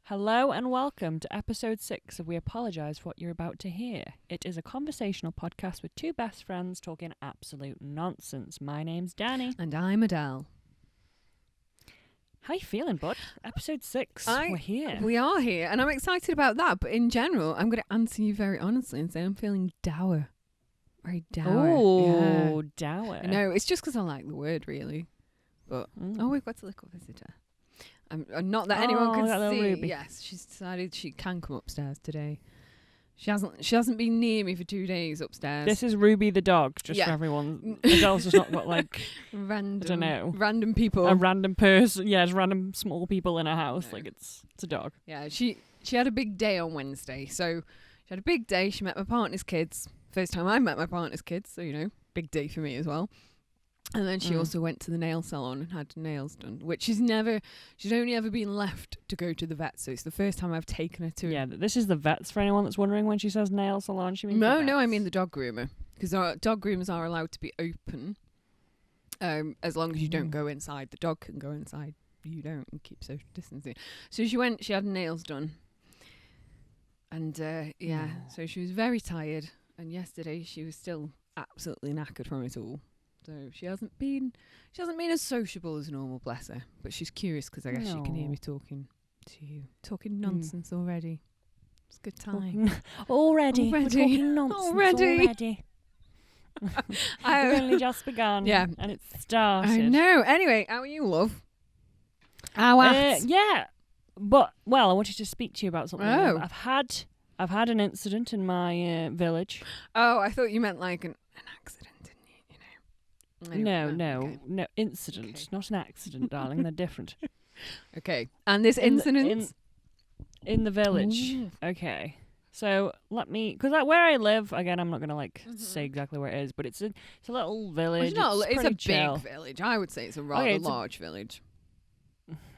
Hello and welcome to episode 6 of We Apologise for What You're About to Hear. It is a conversational podcast with two best friends talking absolute nonsense. My name's Dani. And I'm Adele. How you feeling, bud? Episode 6. We're here. We are here, and I'm excited about that. But in general, I'm going to answer you very honestly and say I'm feeling dour. Very dour. Oh, dour. No, it's just because I like the word, really. But we've got a little visitor. Not that anyone can see. Ruby. Yes, she's decided she can come upstairs today. She hasn't been near me for 2 days upstairs. This is Ruby the dog, just for everyone. Adele's just not got random. I don't know. Random people. A random person. Yeah, just random small people in a house. No. It's a dog. Yeah, she had a big day on Wednesday. So she had a big day. She met my partner's kids. First time I met my partner's kids. So, big day for me as well. And then she also went to the nail salon and had nails done, which she's only ever been left to go to the vet. So it's the first time I've taken her to. Yeah, this is the vets for anyone that's wondering when she says nail salon. She means No, I mean the dog groomer, because our dog groomers are allowed to be open, as long as you don't go inside. The dog can go inside. You don't, and keep social distancing. So she went. She had nails done, and so she was very tired. And yesterday she was still absolutely knackered from it all. So she hasn't been as sociable as normal, bless her. But she's curious because I guess she can hear me talking to you, talking nonsense already. It's a good time. Already. We're talking nonsense already. We've only just begun. Yeah, and it's started. I know. Anyway, how are you, love? How are yeah, but I wanted to speak to you about something. Oh. I've had an incident in my village. Oh, I thought you meant like an accident. No, incident, not an accident, darling. They're different. Okay, and this incident in the village. Ooh. Okay, so because where I live, again, I'm not gonna say exactly where it is, but it's a little village. It's a chill. big village. I would say it's a rather large village.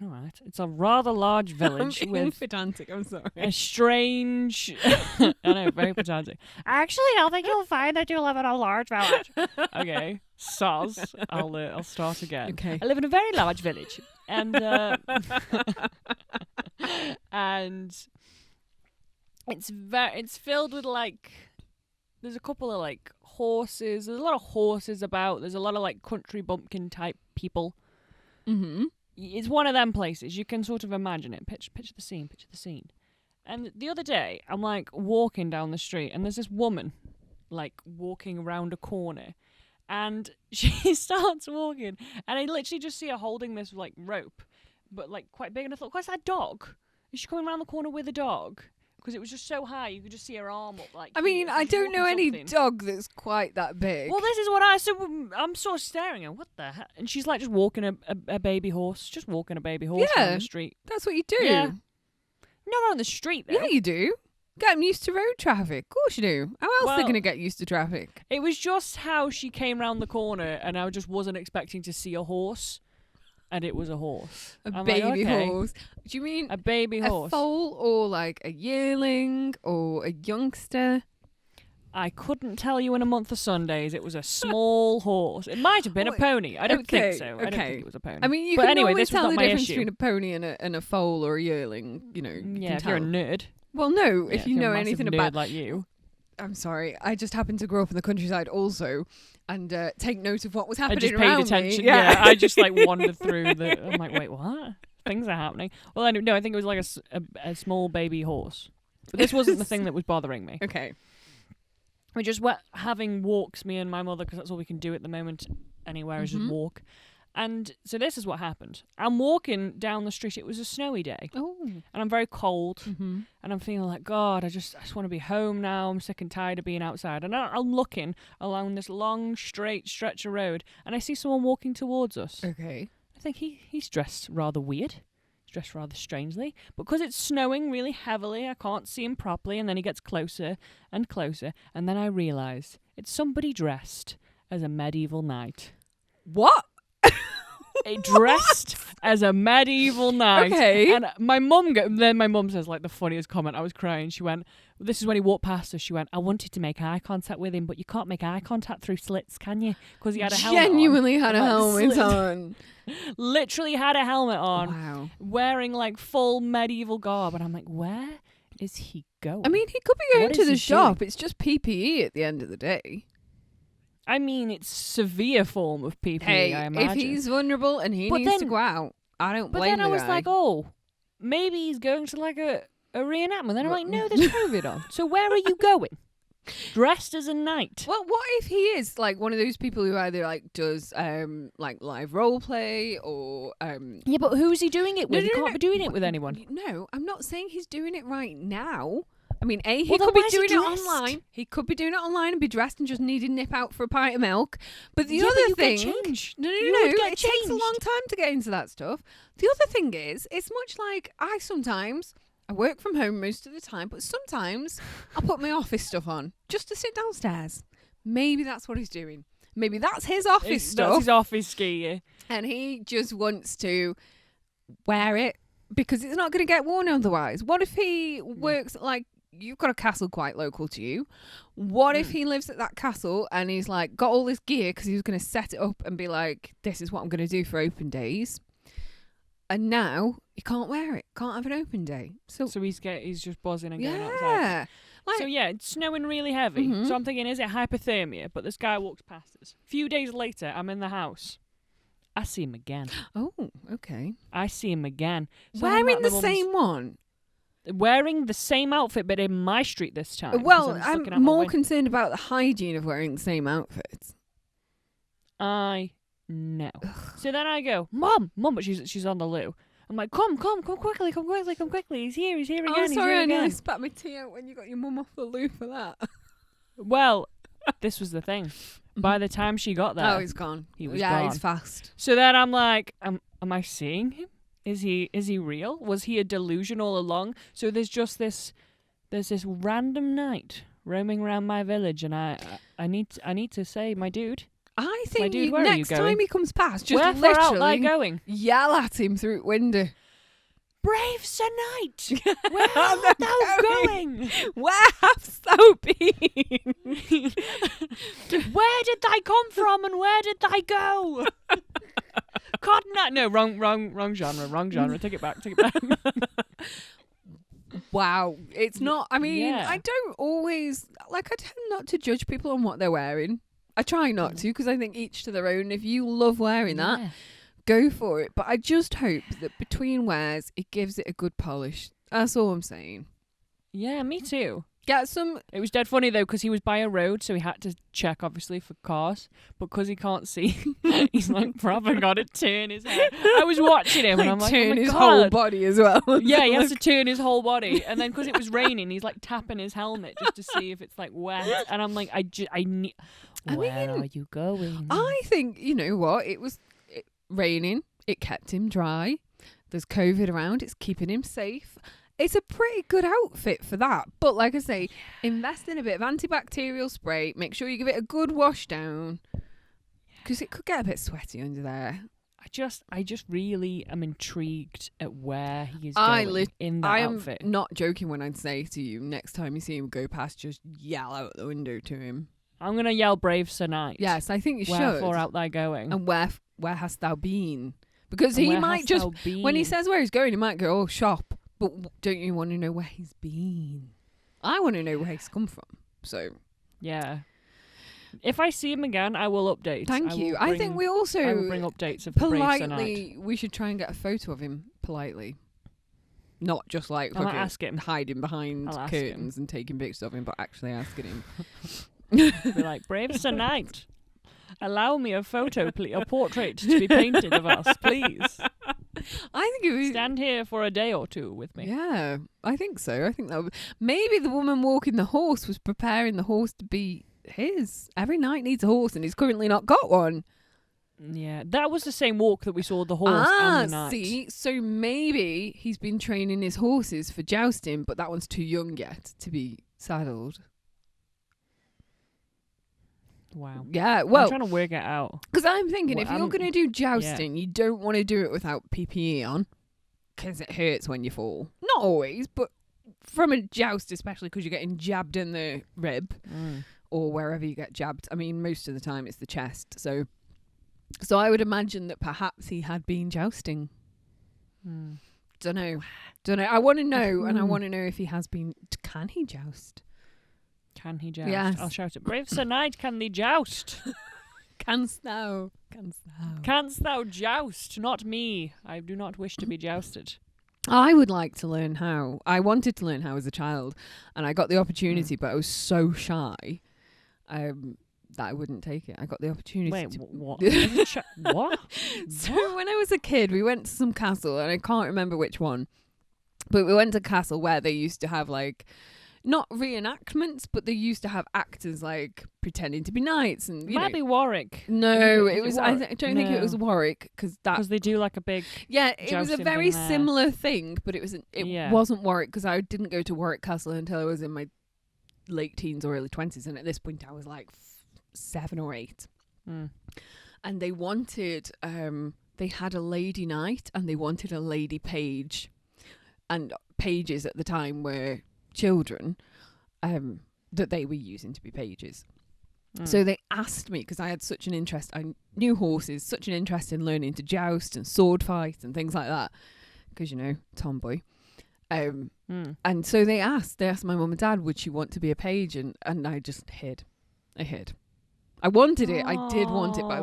All right, it's a rather large village I'm with pedantic. I'm sorry. A strange. I know, very pedantic. I actually don't think you'll find that you live in a large village. Okay, soz. I'll start again. Okay. I live in a very large village, and and it's filled with there's a couple of horses. There's a lot of horses about. There's a lot of country bumpkin type people. Mm-hmm. It's one of them places. You can sort of imagine it. Picture the scene. And the other day, I'm walking down the street, and there's this woman walking around a corner, and she starts walking, and I literally just see her holding this rope, but quite big. And I thought, where's that dog? Is she coming around the corner with a dog? Because it was just so high, you could just see her arm up. I mean, I don't know any dog that's quite that big. Well, this is what I'm sort of staring at. What the heck? And she's just walking a baby horse. Just walking a baby horse down the street. That's what you do. Yeah. Not on the street, though. Yeah, you do. Get them used to road traffic. Of course you do. How else are they going to get used to traffic? It was just how she came round the corner, and I just wasn't expecting to see a horse. And it was a horse. A baby horse. Do you mean a baby horse? A foal or a yearling or a youngster? I couldn't tell you in a month of Sundays. It was a small horse. It might have been a pony. I don't think so. I don't think it was a pony. I mean, you can always tell the difference between a pony and a foal or a yearling. Yeah, if you're a nerd. Well, no, if you know you're a anything nerd about like you. I'm sorry. I just happened to grow up in the countryside also, and take note of what was happening I just around paid attention. me. Yeah, I just wandered through the. I'm wait, what? Things are happening. Well, I think it was a small baby horse, but this wasn't the thing that was bothering me. Okay. We just were having walks, me and my mother, because that's all we can do at the moment anywhere is just walk. And so this is what happened. I'm walking down the street. It was a snowy day. Oh. And I'm very cold. Mm-hmm. And I'm feeling God, I just want to be home now. I'm sick and tired of being outside. And I'm looking along this long, straight stretch of road. And I see someone walking towards us. Okay. I think he's dressed rather weird. He's dressed rather strangely. But because it's snowing really heavily, I can't see him properly. And then he gets closer and closer. And then I realise it's somebody dressed as a medieval knight. What? dressed as a medieval knight. Okay. And my mum, then my mum says like the funniest comment. I was crying. She went, this is when he walked past us. She went, I wanted to make eye contact with him, but you can't make eye contact through slits, can you? Because he had a helmet Genuinely on. had a Like, helmet slit- on. Literally had a helmet on, Wow. wearing like full medieval garb. And I'm like, where is he going? I mean, he could be going What to is the he shop. doing? It's just PPE at the end of the day. I mean, it's severe form of PPE, Hey, I imagine. if he's vulnerable and he But needs to then- go out, I don't But blame then the I was guy. like, oh, maybe he's going to like a reenactment. Then I'm like, no, there's COVID on. So where are you going? Dressed as a knight. Well, what if he is like one of those people who either like does like live role play or Yeah, but who's he doing it with? He No, can't be doing it with anyone. No, I'm not saying he's doing it right now. I mean, he Well, then could be why is he doing it dressed? online. He could be doing it online and be dressed and just need to nip out for a pint of milk. But the Yeah, but other you thing, get changed. no, You would get it takes a long changed. time to get into that stuff. The other thing is, it's much like I work from home most of the time, but sometimes I'll put my office stuff on just to sit downstairs. Maybe that's what he's doing. Maybe that's his office stuff. That's his office ski. And he just wants to wear it because it's not going to get worn otherwise. What if he works like you've got a castle quite local to you? What if he lives at that castle and he's like got all this gear because he was going to set it up and be like, this is what I'm going to do for open days. And now he can't wear it, can't have an open day. So he's just buzzing and going outside. yeah. Like, So yeah, it's snowing really heavy. Mhm. So I'm thinking, is it hypothermia? But this guy walks past us. A few days later, I'm in the house. I see him again. oh, okay. I see him again. So I'm Wearing at the my mum's- same one. Wearing the same outfit, but in my street this time. 'cause Well, just looking out I'm my more window. concerned about the hygiene of wearing the same outfits. I know. So then I go, Mum, but she's on the loo. I'm like, come quickly. He's here again. Oh, he's sorry, here I nearly again. spat my tea out when you got your mum off the loo for that. Well, this was the thing. By the time she got there, Oh, he's gone. he was yeah, gone. he's fast. So then I'm like, am I seeing him? Is he real? Was he a delusion all along? So there's this random knight roaming around my village, and I need to say, my dude, I think dude, where are you next going? time he comes past, just where far out literally thou going? yell at him through the window. Brave Sir Knight, where art thou going? Where hast thou been? Where did thy come from, and where did thy go? No, wrong genre. Take it back. Wow, it's not. I mean, Yeah. I don't always I tend not to judge people on what they're wearing. I try not to because I think each to their own. If you love wearing that, Yeah. go for it. But I just hope that between wears, it gives it a good polish. That's all I'm saying. Yeah, me too. Get some. It was dead funny though because he was by a road, so he had to check obviously for cars. But because he can't see, he's like proper got to turn his head. I was watching him and I'm like, turn oh my his God. whole body as well. Yeah, he has to turn his whole body, and then because it was raining, he's like tapping his helmet just to see if it's like wet. And I'm like, I need. Where are you going? I think, you know what? It was raining. It kept him dry. There's COVID around. It's keeping him safe. It's a pretty good outfit for that. But like I say, invest in a bit of antibacterial spray. Make sure you give it a good wash down. Because it could get a bit sweaty under there. I just really am intrigued at where he is going in that I am outfit. not joking when I'd say to you, next time you see him go past, just yell out the window to him. I'm going to yell Brave Sir Knight. Yes, I think you should. Wherefore out thou going? And where hast thou been? Because And he where might hast just, thou been? when he says where he's going, he might go, oh, shop. But don't you want to know where he's been? I want to know where he's come from. So, Yeah. If I see him again, I will update. thank you. I think we also I will bring updates of the Brave Sir Knight. politely, we should try and get a photo of him politely. Not just like I might fucking ask him. hiding behind I'll ask him. curtains and taking pictures of him, but actually asking him. Be like, Brave Sir Knight, allow me a photo, a portrait to be painted of us, please. I think it was. Stand here for a day or two with me. Yeah, I think so. I think that maybe the woman walking the horse was preparing the horse to be his. Every knight needs a horse, and he's currently not got one. Yeah, that was the same walk that we saw the horse and the knight. See, so maybe he's been training his horses for jousting, but that one's too young yet to be saddled. Wow. Yeah, I'm well, trying to work it out. because I'm thinking Well, if you're going to do jousting, you don't want to do it without PPE on because it hurts when you fall. Not always, but from a joust, especially because you're getting jabbed in the rib or wherever you get jabbed. I mean, most of the time it's the chest. So I would imagine that perhaps he had been jousting. Don't know. I want to know, and I want to know if he has been. Can he joust? Can he joust? Yes. I'll shout it. Brave Sir Knight, can thee joust? Canst thou? Canst thou joust? Not me. I do not wish to be jousted. I would like to learn how. I wanted to learn how as a child, and I got the opportunity, but I was so shy that I wouldn't take it. I got the opportunity. Wait, to what? What? So when I was a kid, we went to some castle, and I can't remember which one, but we went to a castle where they used to have like, not reenactments, but they used to have actors like pretending to be knights, and Might be Warwick. No, Is it it was. Warwick? I don't think it was Warwick because They do like a big. Yeah, it was a jousting very thing there. similar thing, but it wasn't Warwick because I didn't go to Warwick Castle until I was in my late teens or early 20s, and at this point I was like 7 or 8. And they wanted, they had a lady knight and they wanted a lady page, and pages at the time were children that they were using to be pages. So they asked me, because I had such an interest, I knew horses, such an interest in learning to joust and sword fight and things like that, because, you know, tomboy. And so they asked my mum and dad, would she want to be a page? And I just hid. I wanted it. I did want it, but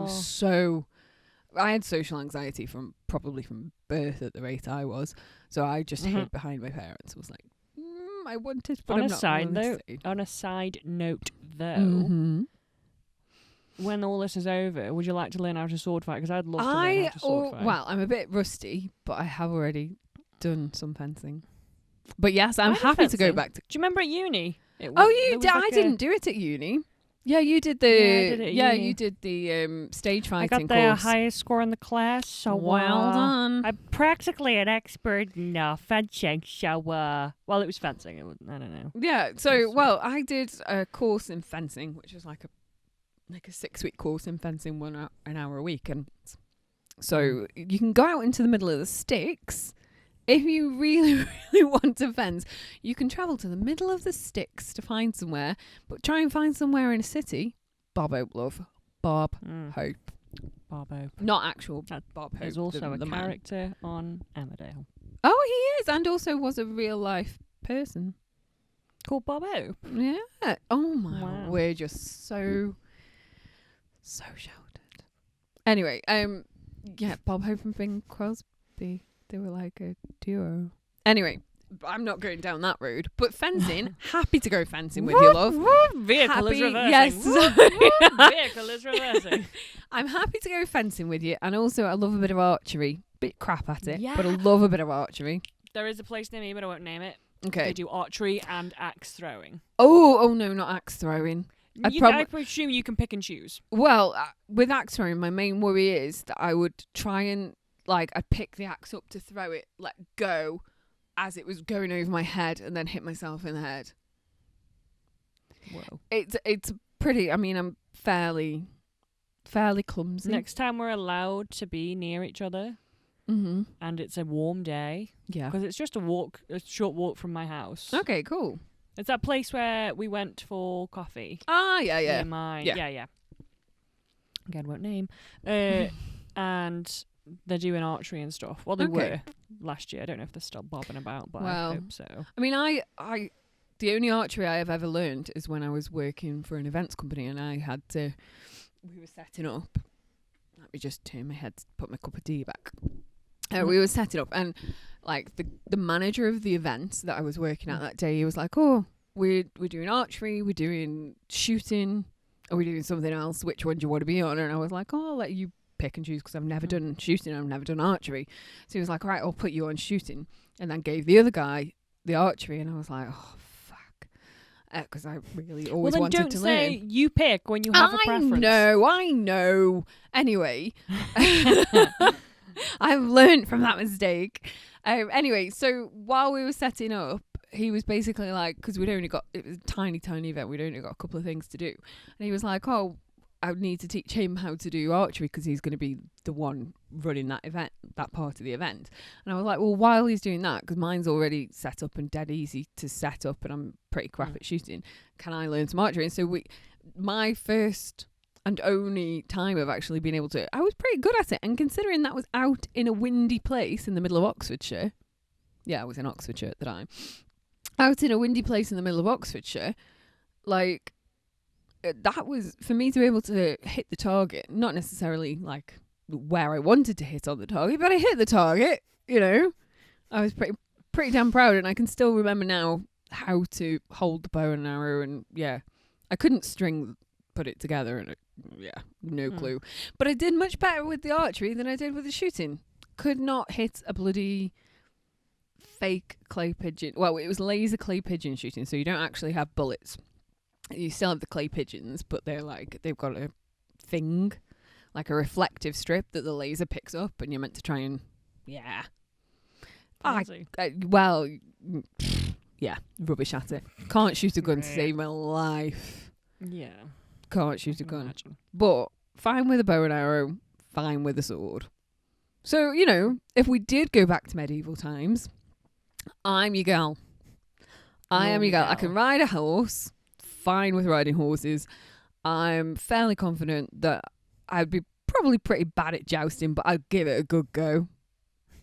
I had social anxiety probably from birth at the rate I was. So I just hid behind my parents. I was like, I want it, but I'm not willing to say. On a side note, though, when all this is over, would you like to learn how to sword fight? Because I'd love to learn how to sword fight. Well, I'm a bit rusty, but I have already done some fencing. But yes, I'm happy to go back to. Do you remember at uni? You did. I didn't do it at uni. Yeah, you did the. Yeah, I did it at uni. You did the stage I fighting got the course. highest score in the class, so Well done. I'm practically an expert in fencing. So, well, it was fencing. It was, I don't know. Yeah. So, well, I did a course in fencing, which is like a 6-week course in fencing, an hour a week, and so you can go out into the middle of the sticks. If you really, really want to fence, you can travel to the middle of the sticks to find somewhere, but try and find somewhere in a city. Bob Hope, love. Bob Hope. Bob Hope. Not actual Bob Hope. There's also the a man. character on Emmerdale. Oh, he is, and also was a real life person. Called Bob Hope? Yeah. Oh, my. Wow. We're just so sheltered. Anyway, yeah, Bob Hope and Bing Crosby. They were like a duo. Anyway, I'm not going down that road. But fencing, happy to go fencing with you, love. Vehicle is reversing. Yes. Vehicle is reversing. I'm happy to go fencing with you. And also, I love a bit of archery. Bit crap at it, Yeah. but I love a bit of archery. There is a place near me, but I won't name it. Okay. They do archery and axe throwing. Oh no, not axe throwing. I presume you can pick and choose. Well, with axe throwing, my main worry is that I would try and, I'd pick the axe up to throw it, let go as it was going over my head, and then hit myself in the head. Whoa. It's pretty, I mean, I'm fairly clumsy. Next time we're allowed to be near each other, and it's a warm day, yeah, because it's just a short walk from my house. Okay, cool. It's that place where we went for coffee. Ah, yeah. Yeah. Again, won't name. And they're doing archery and stuff. Well, they were last year. I don't know if they're still bobbing about, but I hope so. I mean, I the only archery I have ever learned is when I was working for an events company, and we were setting up. Let me just turn my head, put my cup of tea back. We were setting up, and the manager of the event that I was working at that day, he was like, "Oh, we're doing archery, we're doing shooting, are we doing something else? Which one do you want to be on?" And I was like, "Oh, I'll let you pick and choose, because I've never done shooting, I've never done archery." So he was like, "All right, I'll put you on shooting," and then gave the other guy the archery, and I was like, "Oh fuck," because I really always wanted to learn. Well, then don't say you pick when you have a preference. I know. Anyway, I've learned from that mistake. Anyway, so while we were setting up, he was basically like, because it was a tiny event, we'd only got a couple of things to do, and he was like, "Oh, I would need to teach him how to do archery because he's going to be the one running that event, that part of the event. And I was like, well, while he's doing that, because mine's already set up and dead easy to set up and I'm pretty crap at shooting, can I learn some archery? And so my first and only time of actually being able to, I was pretty good at it. And considering that was out in a windy place in the middle of Oxfordshire, yeah, I was in Oxfordshire at the time, out in a windy place in the middle of Oxfordshire, like, that was for me to be able to hit the target, not necessarily like where I wanted to hit on the target, but I hit the target, you know. I was pretty damn proud, and I can still remember now how to hold the bow and arrow, and yeah, I couldn't put it together, and no clue. But I did much better with the archery than I did with the shooting. Could not hit a bloody fake clay pigeon. Well, it was laser clay pigeon shooting, so you don't actually have bullets. You still have the clay pigeons, but they've got a thing, like a reflective strip that the laser picks up, and you're meant to try and, rubbish at it. Can't shoot a gun to save my life. Yeah. Can't shoot a gun. But fine with a bow and arrow, fine with a sword. So, you know, if we did go back to medieval times, I'm your gal. I am your gal. I can ride a horse. Fine with riding horses. I'm fairly confident that I'd be probably pretty bad at jousting, but I'd give it a good go.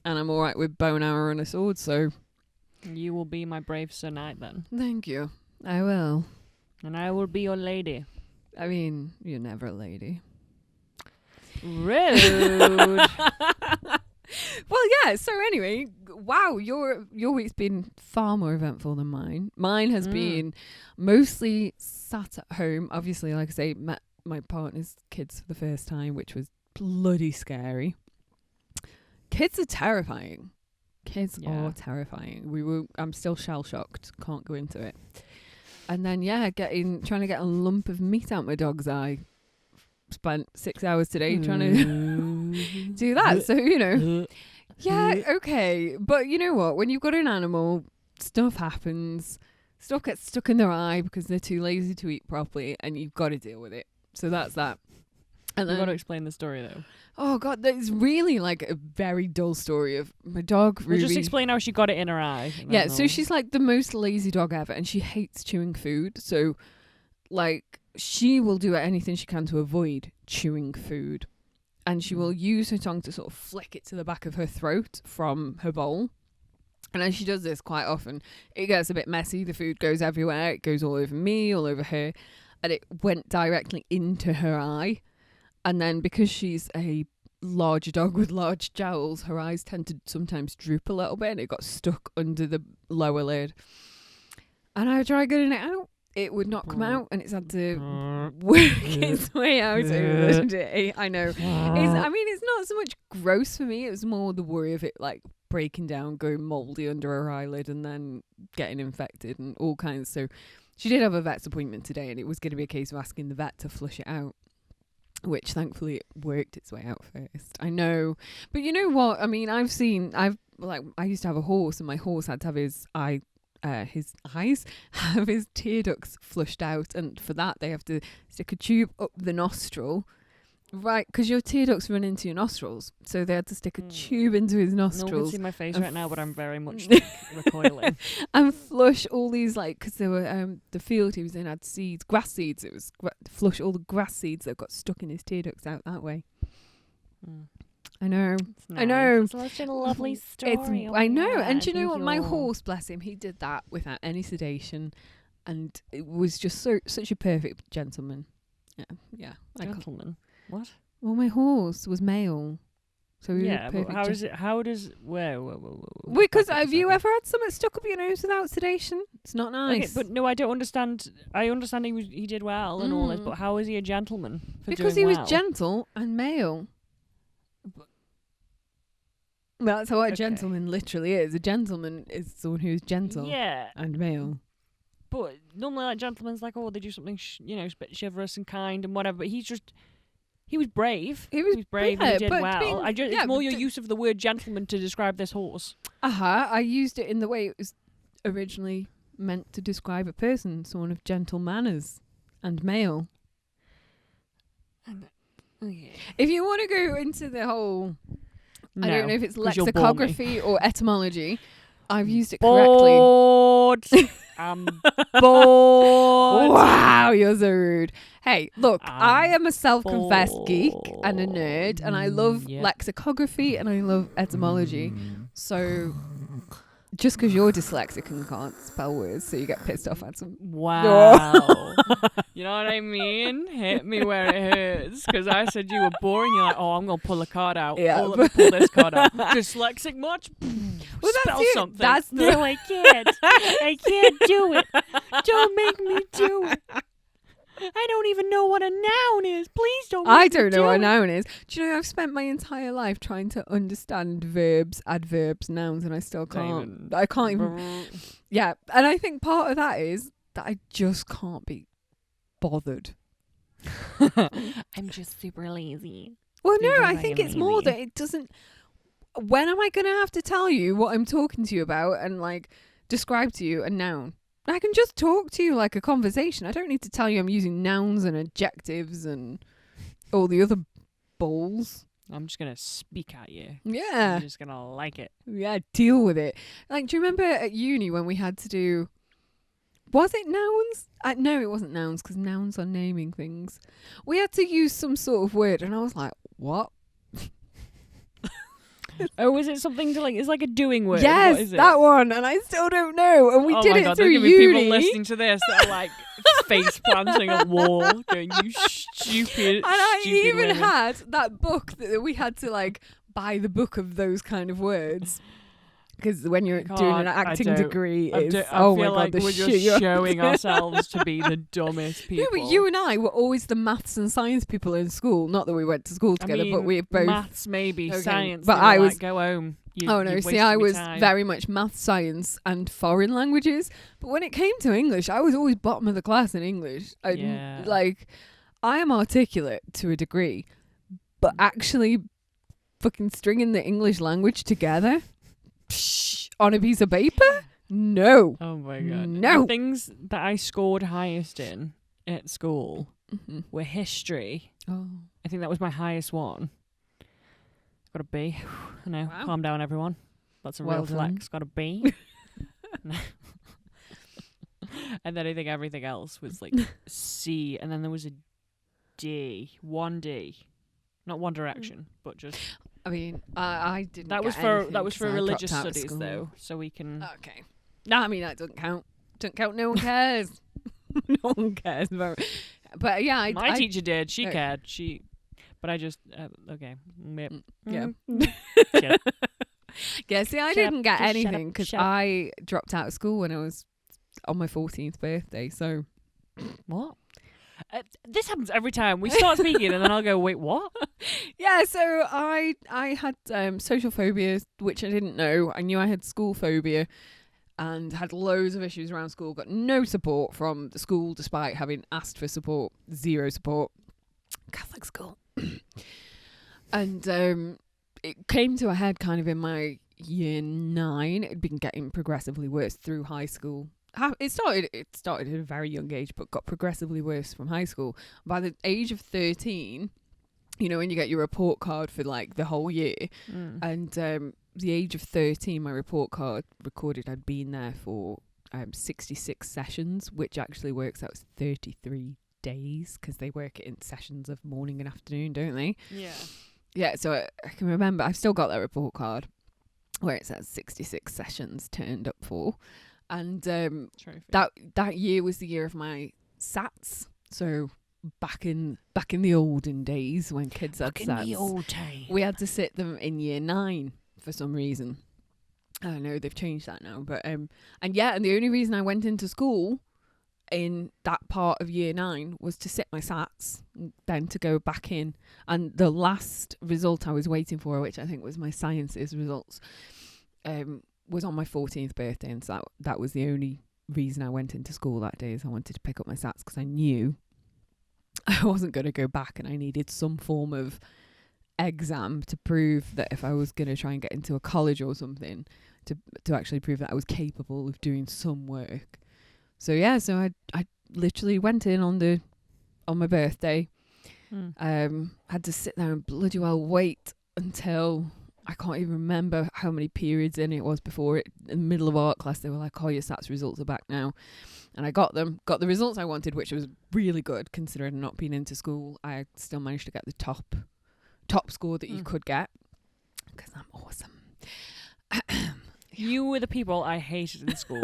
And I'm all right with bow and arrow and a sword, so... You will be my brave Sir Knight then. Thank you. I will. And I will be your lady. I mean, you're never a lady. Rude. Well, yeah, so anyway, wow, your week's been far more eventful than mine. Mine has been mostly sat at home. Obviously, like I say, met my partner's kids for the first time, which was bloody scary. Kids are terrifying. Kids are terrifying. I'm still shell-shocked. Can't go into it. And then, trying to get a lump of meat out my dog's eye. Spent 6 hours today trying to do that. So, you know, okay. But you know what? When you've got an animal, stuff happens. Stuff gets stuck in their eye because they're too lazy to eat properly, and you've got to deal with it. So that's that. And then, you've got to explain the story, though. Oh, God, that's really like a very dull story of my dog, Ruby. Well, just explain how she got it in her eye. Yeah, so she's like the most lazy dog ever, and she hates chewing food. So, like, she will do anything she can to avoid chewing food. And she will use her tongue to sort of flick it to the back of her throat from her bowl. And as she does this quite often, it gets a bit messy. The food goes everywhere. It goes all over me, all over her. And it went directly into her eye. And then because she's a larger dog with large jowls, her eyes tend to sometimes droop a little bit. And it got stuck under the lower lid. And I tried getting it out. It would not come out, and it's had to work its way out over the day. I know. It's not so much gross for me. It was more the worry of it, like, breaking down, going mouldy under her eyelid, and then getting infected and all kinds. So she did have a vet's appointment today, and it was going to be a case of asking the vet to flush it out, which thankfully it worked its way out first. I know. But you know what? I mean, I used to have a horse, and my horse had to have his eyes have his tear ducts flushed out, and for that they have to stick a tube up the nostril, right? Because your tear ducts run into your nostrils, so they had to stick a tube into his nostrils. No one can see my face right now, but I'm very much recoiling. And flush all these, like, because there were the field he was in had seeds, grass seeds. It was flush all the grass seeds that got stuck in his tear ducts out that way. I know. Nice. I know. It's such a lovely story. I know. And do you know what? My horse, bless him, he did that without any sedation, and it was just such a perfect gentleman. Yeah. Gentleman. What? Well, my horse was male, so he was yeah. a But perfect how does? Whoa. Because have you ever had something stuck up your nose without sedation? It's not nice. Okay, but no, I don't understand. I understand he did well and all this, but how is he a gentleman? Because he was gentle and male. That's what a gentleman literally is. A gentleman is someone who's gentle and male. But normally, like, gentlemen's like, they do something, a bit chivalrous and kind and whatever. But he was brave. He was brave and he did well. It's more your use of the word gentleman to describe this horse. I used it in the way it was originally meant to describe a person, someone of gentle manners and male. Okay. If you want to go into the whole, I don't know if it's 'cause you'll bore me. lexicography or etymology, I've used it correctly. Bored. I'm bored. Wow, you're so rude. Hey, look, I I'm am a self-confessed geek and a nerd, and I love Yep. lexicography and I love etymology. So just because you're dyslexic and can't spell words, so you get pissed off at some. Wow. You know what I mean? Hit me where it hurts. Because I said you were boring. You're like, oh, I'm going to pull a card out. Yeah. Oh, let me pull this card out. Dyslexic much? Well, Spell that's it. something. That's the No, I can't. I can't do it. Don't make me do it. I don't even know what a noun is. Please don't make I me don't know what a it. noun is. Do you know I've spent my entire life trying to understand verbs, adverbs, nouns, and I still can't. I can't even. Yeah, and I think part of that is that I just can't be bothered. I'm just super lazy. Well, You're no, I very think it's more lazy. that it doesn't. When am I going to have to tell you what I'm talking to you about and like describe to you a noun? I can just talk to you like a conversation. I don't need to tell you I'm using nouns and adjectives and all the other balls. I'm just going to speak at you. Yeah. You're just going to like it. Yeah, deal with it. Like, do you remember at uni when we had to do... Was it nouns? No, it wasn't nouns because nouns are naming things. We had to use some sort of word and I was like, what? Oh, is it something to like? It's like a doing word. Yes, what is it? that one. And I still don't know. And we Oh did my it God, through there's gonna be people uni. listening to this that are like face planting a wall, going, "You stupid." And I stupid even women." had that book that we had to like buy the book of those kind of words. Because when you're doing an I acting don't. degree, I it's feel my God, like the we're shit just you're showing ourselves to be the dumbest people. No, but you and I were always the maths and science people in school. Not that we went to school together, but we both. maths, maybe Okay, science. but they were I like, was- go home. Oh no! See, I was very much math, science, and foreign languages. But when it came to English, I was always bottom of the class in English. Yeah. Like, I am articulate to a degree, but actually, fucking stringing the English language together on a piece of paper? No. Oh my God! No. The things that I scored highest in at school Mm-hmm. were history. Oh. I think that was my highest one. Got a B. I know. Wow. Calm down, everyone. That's a Well real done. flex. Got a B. And then I think everything else was like C, and then there was a D, 1D, not One Direction, but just I mean, I didn't. that get was for anything that was for 'cause I dropped religious out of studies school. though, so we can. Okay. No, I mean that doesn't count. Doesn't count. No one cares. No one cares about. But yeah, My teacher did. She Okay. cared. But I just okay. Yep. Yeah. Shut up. Yeah. See, I Shut didn't up, get just shut up, anything because shut up. I dropped out of school when I was on my 14th birthday. So What? This happens every time we start speaking, and then I'll go, "Wait, what?" yeah. So I had social phobia, which I didn't know. I knew I had school phobia. And had loads of issues around school. Got no support from the school, despite having asked for support. Zero support. Catholic school. And it came to a head kind of in my year 9. It'd been getting progressively worse through high school. It started at a very young age, but got progressively worse from high school. By the age of 13, you know, when you get your report card for like the whole year, and the age of 13, my report card recorded I'd been there for 66 sessions, which actually works out as 33 days because they work it in sessions of morning and afternoon, don't they? Yeah. Yeah, so I can remember, I've still got that report card where it says 66 sessions turned up for. And Trophy. that year was the year of my SATs. So back in the olden days when kids had Back in SATs, the old time. we had to sit them in year 9 for some reason. I know they've changed that now, but and the only reason I went into school in that part of year 9 was to sit my SATs, then to go back in. And the last result I was waiting for, which I think was my sciences results, was on my 14th birthday, and so that was the only reason I went into school that day, is I wanted to pick up my SATs because I knew I wasn't going to go back, and I needed some form of exam to prove that if I was going to try and get into a college or something, to actually prove that I was capable of doing some work. So yeah, so I literally went in on my birthday, Had to sit there and bloody well wait until I can't even remember how many periods in it was before it, in the middle of art class, they were like, oh, your SATs results are back now. And I got them, got the results I wanted, which was really good considering not being into school. I still managed to get the top score that you could get because I'm awesome. You were the people I hated in school.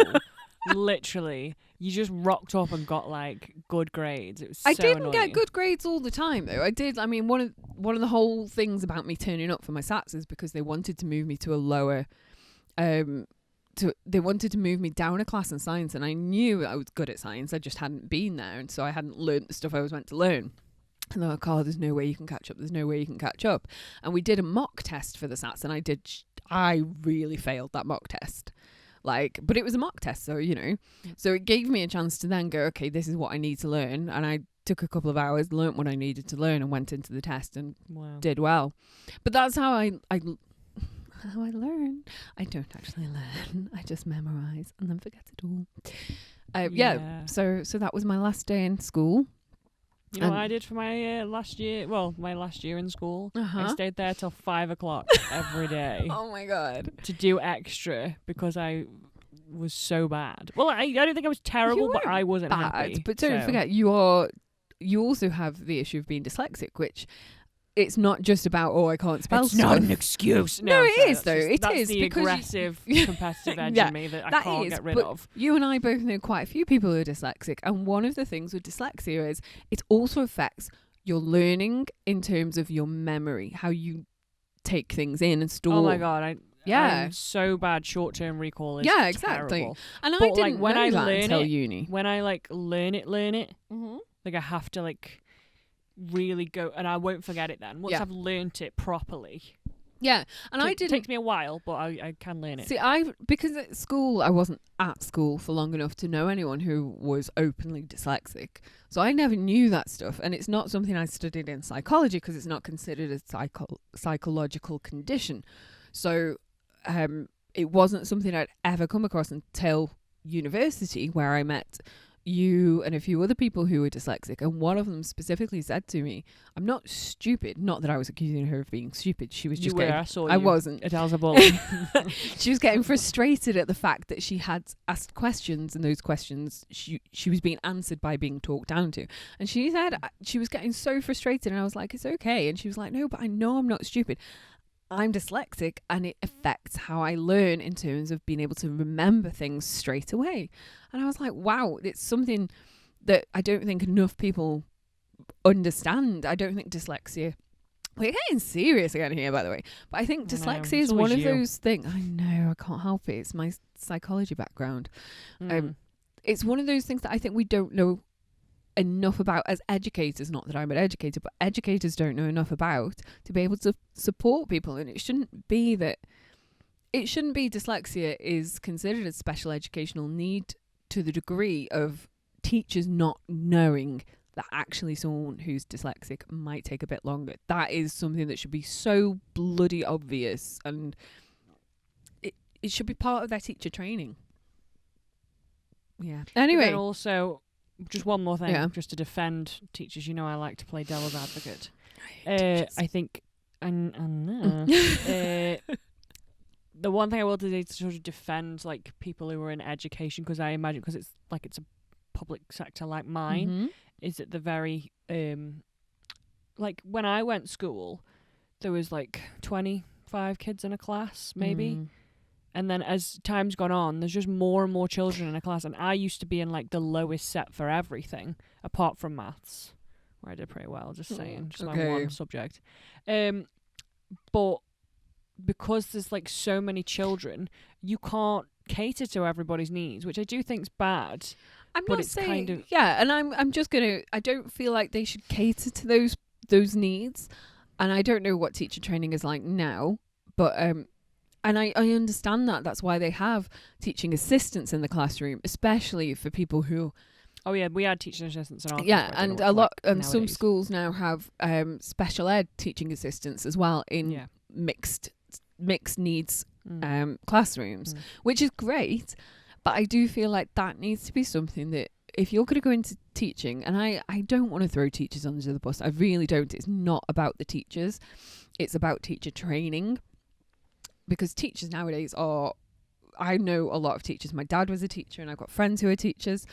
Literally, you just rocked up and got like good grades. It was so I didn't annoying. get good grades all the time though. I did. I mean, one of the whole things about me turning up for my SATs is because they wanted to move me to a lower, they wanted to move me down a class in science, and I knew I was good at science. I just hadn't been there, and so I hadn't learnt the stuff I was meant to learn. And they're like, oh, there's no way you can catch up. There's no way you can catch up. And we did a mock test for the SATs, and I really failed that mock test. But it was a mock test, so, so it gave me a chance to then go, okay, this is what I need to learn. And I took a couple of hours, learnt what I needed to learn, and went into the test and did well. But that's how I learn. I don't actually learn. I just memorize and then forget it all. So that was my last day in school. You know what I did for my last year? Well, my last year in school. I stayed there till 5 o'clock every day. Oh my God. To do extra because I was so bad. Well, I don't think I was terrible, but I wasn't happy. But don't forget, you also have the issue of being dyslexic, which it's not just about, I can't spell It's stuff. not an excuse. No, it is, though. That's the aggressive, competitive edge in me that I can't get rid of. You and I both know quite a few people who are dyslexic. And one of the things with dyslexia is it also affects your learning in terms of your memory, how you take things in and store. Oh, my God. I'm so bad. Short-term recall is exactly. terrible. And but I didn't know that until uni. When I, learn it, like, I have to, really go, and I won't forget it then once I've learnt it properly. And I did. It takes me a while, but I can learn it. See, because at school I wasn't at school for long enough to know anyone who was openly dyslexic, so I never knew that stuff. And it's not something I studied in psychology because it's not considered a psychological condition. So it wasn't something I'd ever come across until university, where I met you and a few other people who were dyslexic, and one of them specifically said to me, I'm not stupid. Not that I was accusing her of being stupid. She was just I wasn't. Adele's a bully. She was getting frustrated at the fact that she had asked questions, and those questions she was being answered by being talked down to. And she said she was getting so frustrated, and I was like, it's okay. And she was like, no, but I know I'm not stupid. I'm dyslexic, and it affects how I learn in terms of being able to remember things straight away. And I was like, wow, it's something that I don't think enough people understand. I don't think dyslexia... We're getting serious again here, by the way. But I think dyslexia is one of those things... I know, I can't help it. It's my psychology background. It's one of those things that I think we don't know enough about as educators. Not that I'm an educator, but educators don't know enough about to be able to support people. And it shouldn't be dyslexia is considered a special educational need to the degree of teachers not knowing that actually someone who's dyslexic might take a bit longer. That is something that should be so bloody obvious, and it should be part of their teacher training. Yeah. Anyway, also, just one more thing, just to defend teachers. I like to play devil's advocate. I think, the one thing I will do is to sort of defend people who are in education, because I imagine, because it's a public sector like mine, is at the very when I went to school, there was 25 kids in a class maybe. And then as time's gone on, there's just more and more children in a class. And I used to be in the lowest set for everything, apart from maths, where I did pretty well, just saying. Just my one subject. But because there's so many children, you can't cater to everybody's needs, which I do think's bad. I'm not saying... and I'm just going to... I don't feel like they should cater to those needs. And I don't know what teacher training is like now, but... And I understand that. That's why they have teaching assistants in the classroom, especially for people who... Oh, yeah, we had teaching assistants in our class. Yeah, and a lot... some schools now have special ed teaching assistants as well in mixed needs classrooms, which is great. But I do feel like that needs to be something that if you're going to go into teaching, and I don't want to throw teachers under the bus. I really don't. It's not about the teachers. It's about teacher training. Because teachers nowadays I know a lot of teachers. My dad was a teacher and I've got friends who are teachers.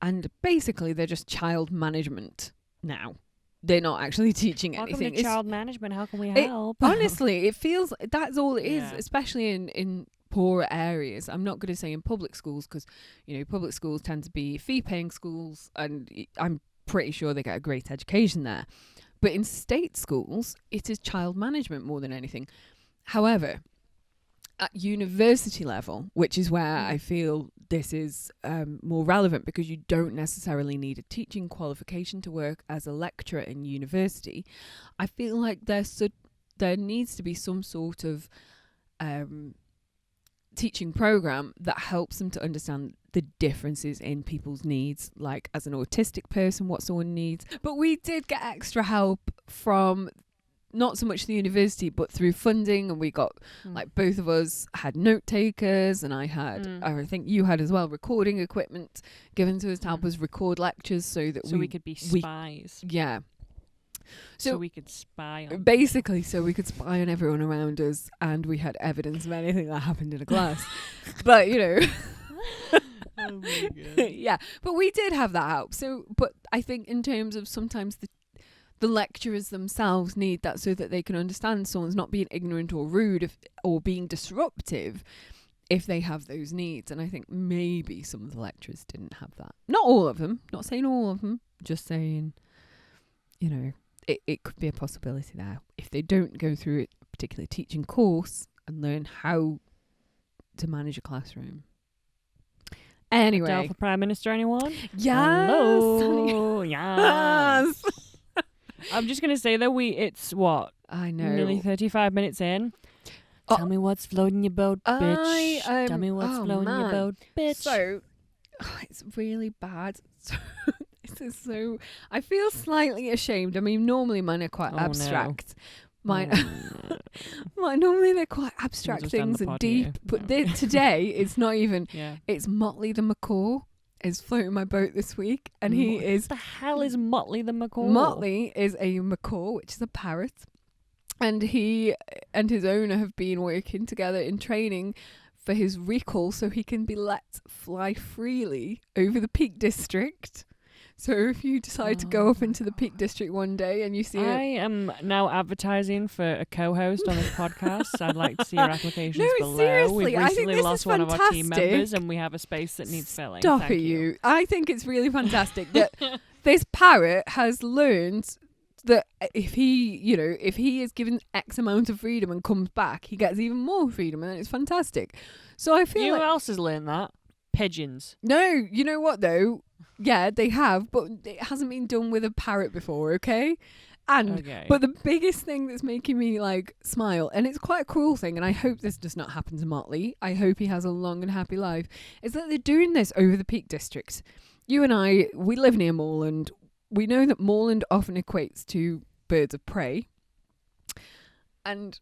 And basically they're just child management now. They're not actually teaching Welcome anything. to child management. How can we help? Honestly, it feels that's all it is, Yeah. especially in poorer areas. I'm not going to say in public schools because, public schools tend to be fee-paying schools and I'm pretty sure they get a great education there. But in state schools, it is child management more than anything. However, at university level, which is where I feel this is more relevant because you don't necessarily need a teaching qualification to work as a lecturer in university, I feel like there needs to be some sort of teaching program that helps them to understand the differences in people's needs, like as an autistic person, what someone needs. But we did get extra help from not so much the university, but through funding, and we got like both of us had note takers, and I had, I think you had as well, recording equipment given to us to help us record lectures, so that we could be spies. Yeah. So we could spy on basically, so we could spy on everyone around us, and we had evidence of anything that happened in a class. But Oh my God. yeah. But we did have that help. So, but I think in terms of sometimes the lecturers themselves need that so that they can understand someone's not being ignorant or rude or being disruptive if they have those needs. And I think maybe some of the lecturers didn't have that. Not all of them. Not saying all of them. Just saying, it could be a possibility there. If they don't go through a particular teaching course and learn how to manage a classroom. Anyway. Adele for Prime Minister, anyone? Yes. Hello. Yes. I'm just going to say that it's what? I know. Nearly 35 minutes in. Oh. Tell me what's floating your boat, bitch. Tell me what's floating your boat, bitch. So, it's really bad. So, I feel slightly ashamed. I mean, normally mine are quite abstract. Mine normally they're quite abstract things and deep. But today, it's not even. Yeah. It's Motley the Macaw is floating my boat this week, and he is. What the hell is Motley the Macaw? Motley is a macaw, which is a parrot, and he and his owner have been working together in training for his recall, so he can be let fly freely over the Peak District. So if you decide to go up into the Peak District one day and you see I am now advertising for a co-host on this podcast. I'd like to see your applications below. Seriously, We've I think recently this lost is one of our team fantastic. members and we have a space that needs filling. Stop Thank it, you. I think it's really fantastic that this parrot has learned that if he is given X amount of freedom and comes back, he gets even more freedom, and it's fantastic. So I feel who else has learned that? Pigeons. No, you know what though? Yeah, they have, but it hasn't been done with a parrot before, okay? But the biggest thing that's making me smile, and it's quite a cruel thing, and I hope this does not happen to Motley, I hope he has a long and happy life, is that they're doing this over the Peak District. You and I, we live near Moorland. We know that Moorland often equates to birds of prey. And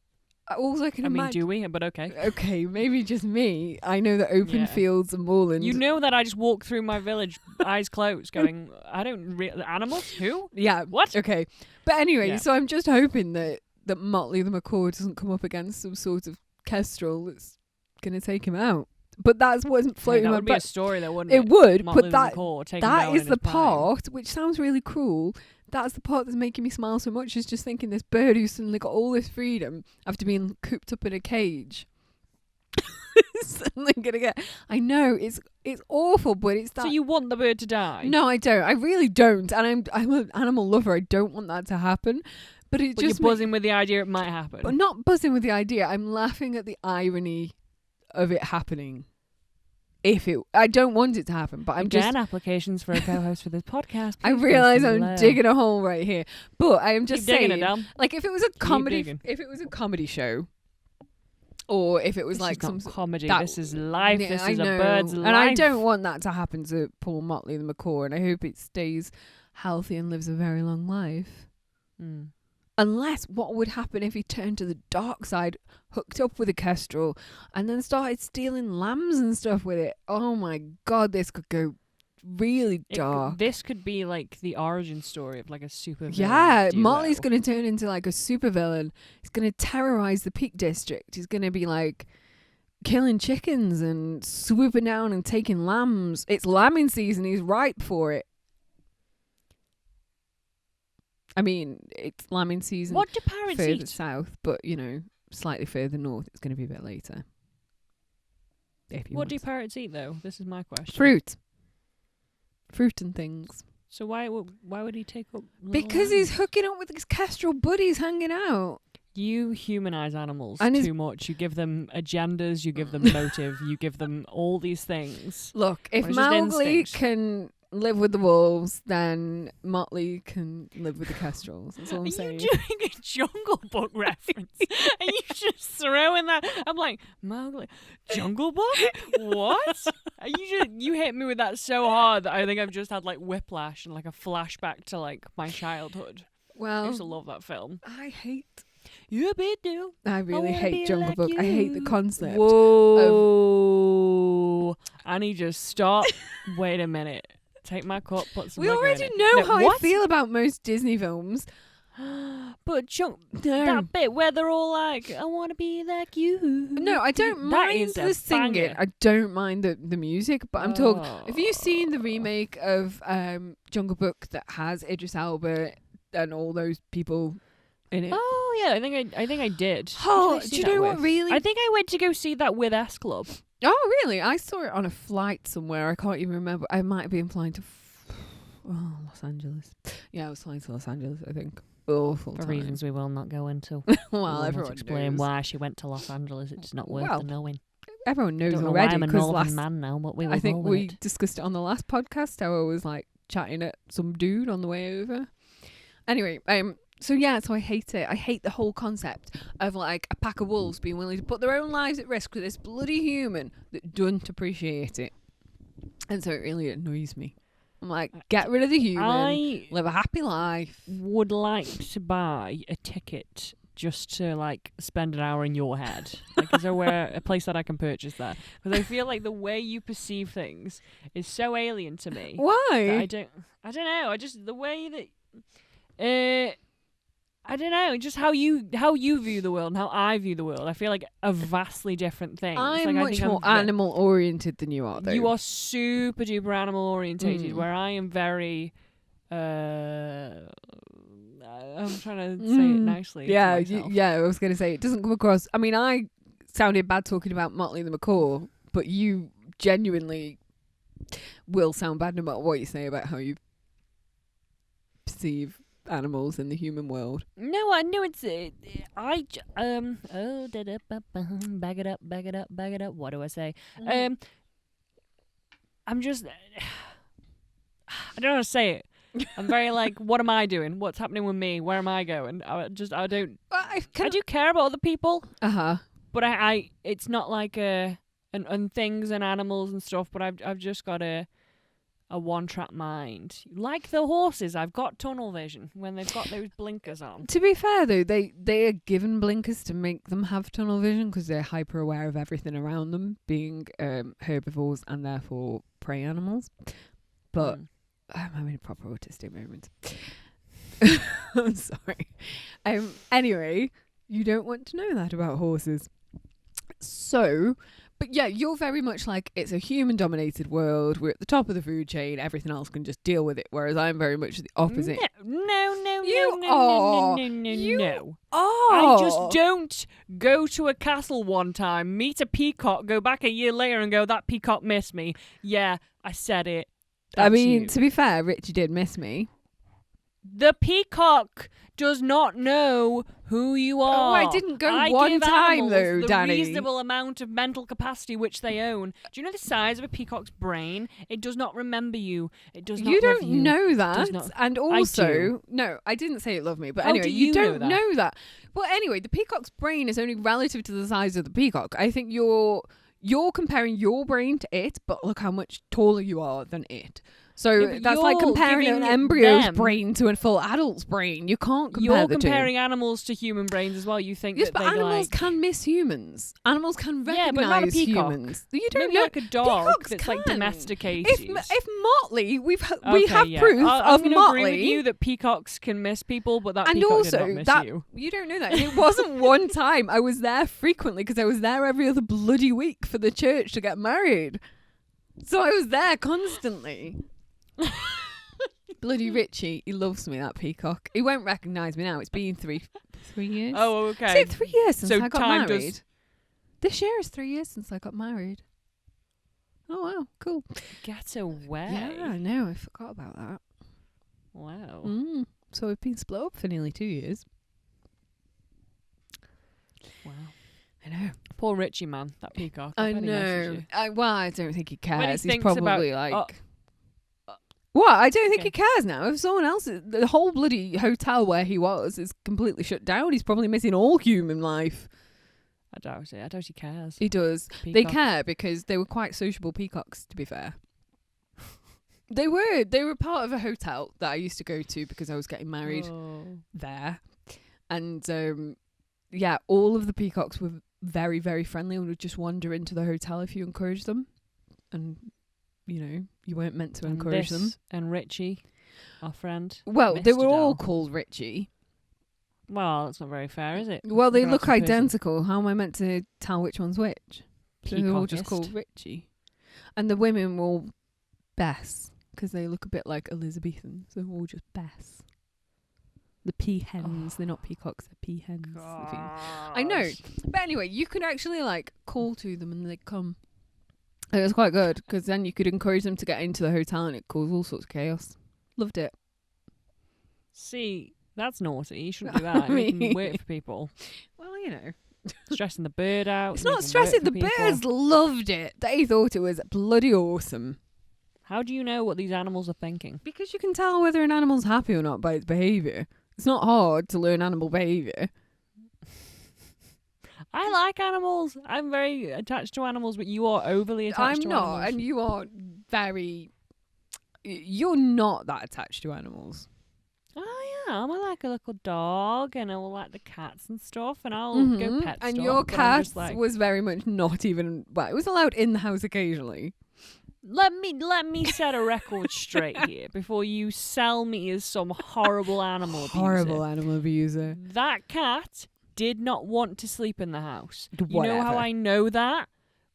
all I can imagine... do we? But okay. Okay, maybe just me. I know that open fields and moorland... You know that I just walk through my village, eyes closed, going, I don't... Animals? Who? Yeah. What? Okay. But anyway, so I'm just hoping that Motley the Macaw doesn't come up against some sort of kestrel that's going to take him out. But that's what's floating that my would be a story, though, wouldn't it? It would, Motley but the Macaw taken that down is in the his prime. part, which sounds really cruel. That's the part that's making me smile so much, is just thinking this bird who's suddenly got all this freedom after being cooped up in a cage. Suddenly gonna get... I know, it's awful, but it's that... So you want the bird to die? No, I don't. I really don't. And I'm an animal lover. I don't want that to happen. But But you're buzzing with the idea it might happen. But not buzzing with the idea. I'm laughing at the irony of it happening. I don't want it to happen, but I'm Again, applications for a co-host for this podcast. I realise I'm digging a hole right here, but I am just Keep saying, digging it down. if it was a comedy show, or if it was This is some not comedy, that- this is life. Yeah, This I is a know. bird's life. And I don't want that to happen to poor Motley the Macaw, and I hope it stays healthy and lives a very long life. Mm. Unless, what would happen if he turned to the dark side, hooked up with a kestrel, and then started stealing lambs and stuff with it? Oh my God, this could go really dark. This could be like the origin story of like a super villain Yeah, duo. Motley's going to turn into like a supervillain. He's going to terrorize the Peak District. He's going to be like killing chickens and swooping down and taking lambs. It's lambing season. He's ripe for it. I mean, it's lambing season. What do parrots further eat? south, but you know, slightly further north, it's going to be a bit later. What do parrots eat though? This is my question. Fruit and things. So why would he take up? Because he's hooking up with his kestrel buddies hanging out. You humanize animals And too much. You give them agendas. You give them motive. You give them all these things. Look, if It's just Mowgli instinct. can live with the wolves, then Motley can live with the kestrels. That's all I'm Are saying. you doing a Jungle Book reference? Are you just throwing that? I'm like, Mowgli, Jungle Book? What? You hit me with that so hard that I think I've just had like whiplash and like a flashback to like my childhood. I Well, used to love that film. I hate. You be do. I really wanna hate be Jungle like Book. I hate the you. concept. Whoa. I need to stop. Wait a minute. Take my cup, put some We liquor already in it. know No, how I what? feel about most Disney films. But No. that bit where they're all like, I want to be like you. No, I don't That mind is a the singing. banger. I don't mind the music, but I'm talking. Have you seen the Oh. remake of Jungle Book that has Idris Elba and all those people in it? Oh yeah, I think I did. Oh, Who did I do see you that know what with? really? I think I went to go see that with S Club. Oh, really? I saw it on a flight somewhere. I can't even remember. I might be flying to Los Angeles. Yeah, I was flying to Los Angeles, I think. Awful For time. reasons we will not go into. Well, everyone explain knows. why she went to Los Angeles. It's not worth Well, the knowing. Everyone knows Don't know already why I'm a because northern man now, but we will I think roll with we it. discussed it on the last podcast how I was like chatting at some dude on the way over. Anyway, so I hate it. I hate the whole concept of like a pack of wolves being willing to put their own lives at risk for this bloody human that doesn't appreciate it. And so it really annoys me. I'm like, get rid of the human, I live a happy life. would like to buy a ticket just to like spend an hour in your head. Like, is there a place that I can purchase that? Because I feel like the way you perceive things is so alien to me. that Why? I don't know. I just the way that I don't know. Just how you view the world and how I view the world. I feel like a vastly different thing. It's I'm like, I much think more animal oriented than you are, though. You are super duper animal orientated, Mm. where I am very. I'm trying to say it nicely. to Yeah, myself. I was going to say, it doesn't come across. I mean, I sounded bad talking about Motley the Macaw, but you genuinely will sound bad no matter what you say about how you perceive animals in the human world. No, I know it's. Bag it up. What do I say? I'm just. I don't know how to say it. I'm very like, what am I doing? What's happening with me? Where am I going? I don't. I do care about other people, but I it's not like and things and animals and stuff. But I've just got a one-track mind. Like the horses, I've got tunnel vision when they've got those blinkers on. To be fair, though, they are given blinkers to make them have tunnel vision because they're hyper aware of everything around them, being herbivores and therefore prey animals. But I'm having a proper autistic moment. I'm sorry. Anyway, you don't want to know that about horses. So, but yeah, you're very much like, it's a human-dominated world. We're at the top of the food chain. Everything else can just deal with it. Whereas I'm very much the opposite. No. You I just don't go to a castle one time, meet a peacock, go back a year later and go, that peacock missed me. Yeah, I said it. I That's mean, you. to be fair, Richie did miss me. The peacock does not know who you are. Oh, I didn't go I one give time, animals though, the Dani. reasonable amount of mental capacity which they own. Do you know the size of a peacock's brain? It does not remember you. It does not You love don't you. know Does that. not. And do. also, no, I didn't say it loved me. But How anyway, do you know don't that? know that. Well, anyway, the peacock's brain is only relative to the size of the peacock. I think you're comparing your brain to it, but look how much taller you are than it. So Yeah, but that's like you're comparing an giving embryo's them- brain to a full adult's brain. You can't compare You're the comparing animals to human brains as well. You think two. Yes, that but they animals like can miss humans. Animals can Yeah, recognize but not a peacock. humans. You don't maybe know. like a dog Peacocks that's like can. domesticated. If Motley, we Okay, have yeah. proof I'm of gonna Motley. agree with you that peacocks can miss people, but that And peacock also, did not miss that you. don't know that. It wasn't one time. I was there frequently because I was there every other bloody week for the church to get married. So I was there constantly. Bloody Richie, he loves me, that peacock. He won't recognise me now. It's been 3 years. Oh, Is okay. it 3 years since So I got time married? does- This year is 3 years since I got married. Oh, wow, cool. Get away. Yeah, I know. I forgot about that. Wow. So we've been split up for nearly 2 years. Wow. I know. Poor Richie, man. That peacock. I bet he misses know. you. I don't think he cares. He's thinks about- probably like... What? I don't think Okay. he cares now. If someone else... The whole bloody hotel where he was is completely shut down. He's probably missing all human life. I doubt it. I doubt he cares. He does. They Peacock. care because they were quite sociable peacocks, to be fair. They were part of a hotel that I used to go to because I was getting married Oh. there. And yeah, all of the peacocks were very, very friendly and would just wander into the hotel if you encouraged them. And, you know, you weren't meant to encourage them. And Richie, our friend. Well, they missed were all Adele. called Richie. Well, that's not very fair, is it? Well, they Regards look to the person. identical. How am I meant to tell which one's which? So they're all just Peacockist. called Richie. And the women were all Bess because they look a bit like Elizabethan. So they're all just Bess. The peahens. They're not peacocks, they're peahens. I know. But anyway, you could actually like call to them and they'd come. It was quite good because then you could encourage them to get into the hotel and it caused all sorts of chaos. Loved it. See, that's naughty. You shouldn't do that. I You mean- can work for people. Well, you know. Stressing the bird out. It's making not work stressing. for The people. birds loved it. They thought it was bloody awesome. How do you know what these animals are thinking? Because you can tell whether an animal's happy or not by its behaviour. It's not hard to learn animal behaviour. I like animals. I'm very attached to animals, but you are overly attached I'm to not, animals. and you are very... You're not that attached to animals. Oh yeah, I'm like a little dog, and I will like the cats and stuff, and I'll go Mhm. pet And stuff. your but I'm cat just like, was very much not even... Well, it was allowed in the house occasionally. let me set a record straight here before you sell me as some horrible animal abuser. Horrible animal abuser. That cat did not want to sleep in the house. You know how Whatever. I know that?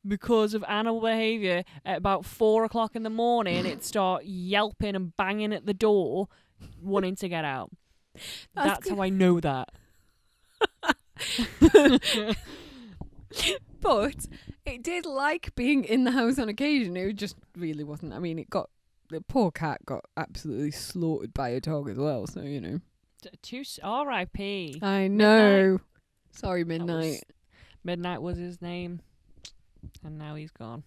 Because of animal behaviour. At about 4 o'clock in the morning, it'd start yelping and banging at the door, wanting to get out. That's how I know that. But it did like being in the house on occasion. It just really wasn't. I mean, the poor cat got absolutely slaughtered by a dog as well. So, you know. R.I.P. I know. Sorry, Midnight. Midnight was his name. And now he's gone.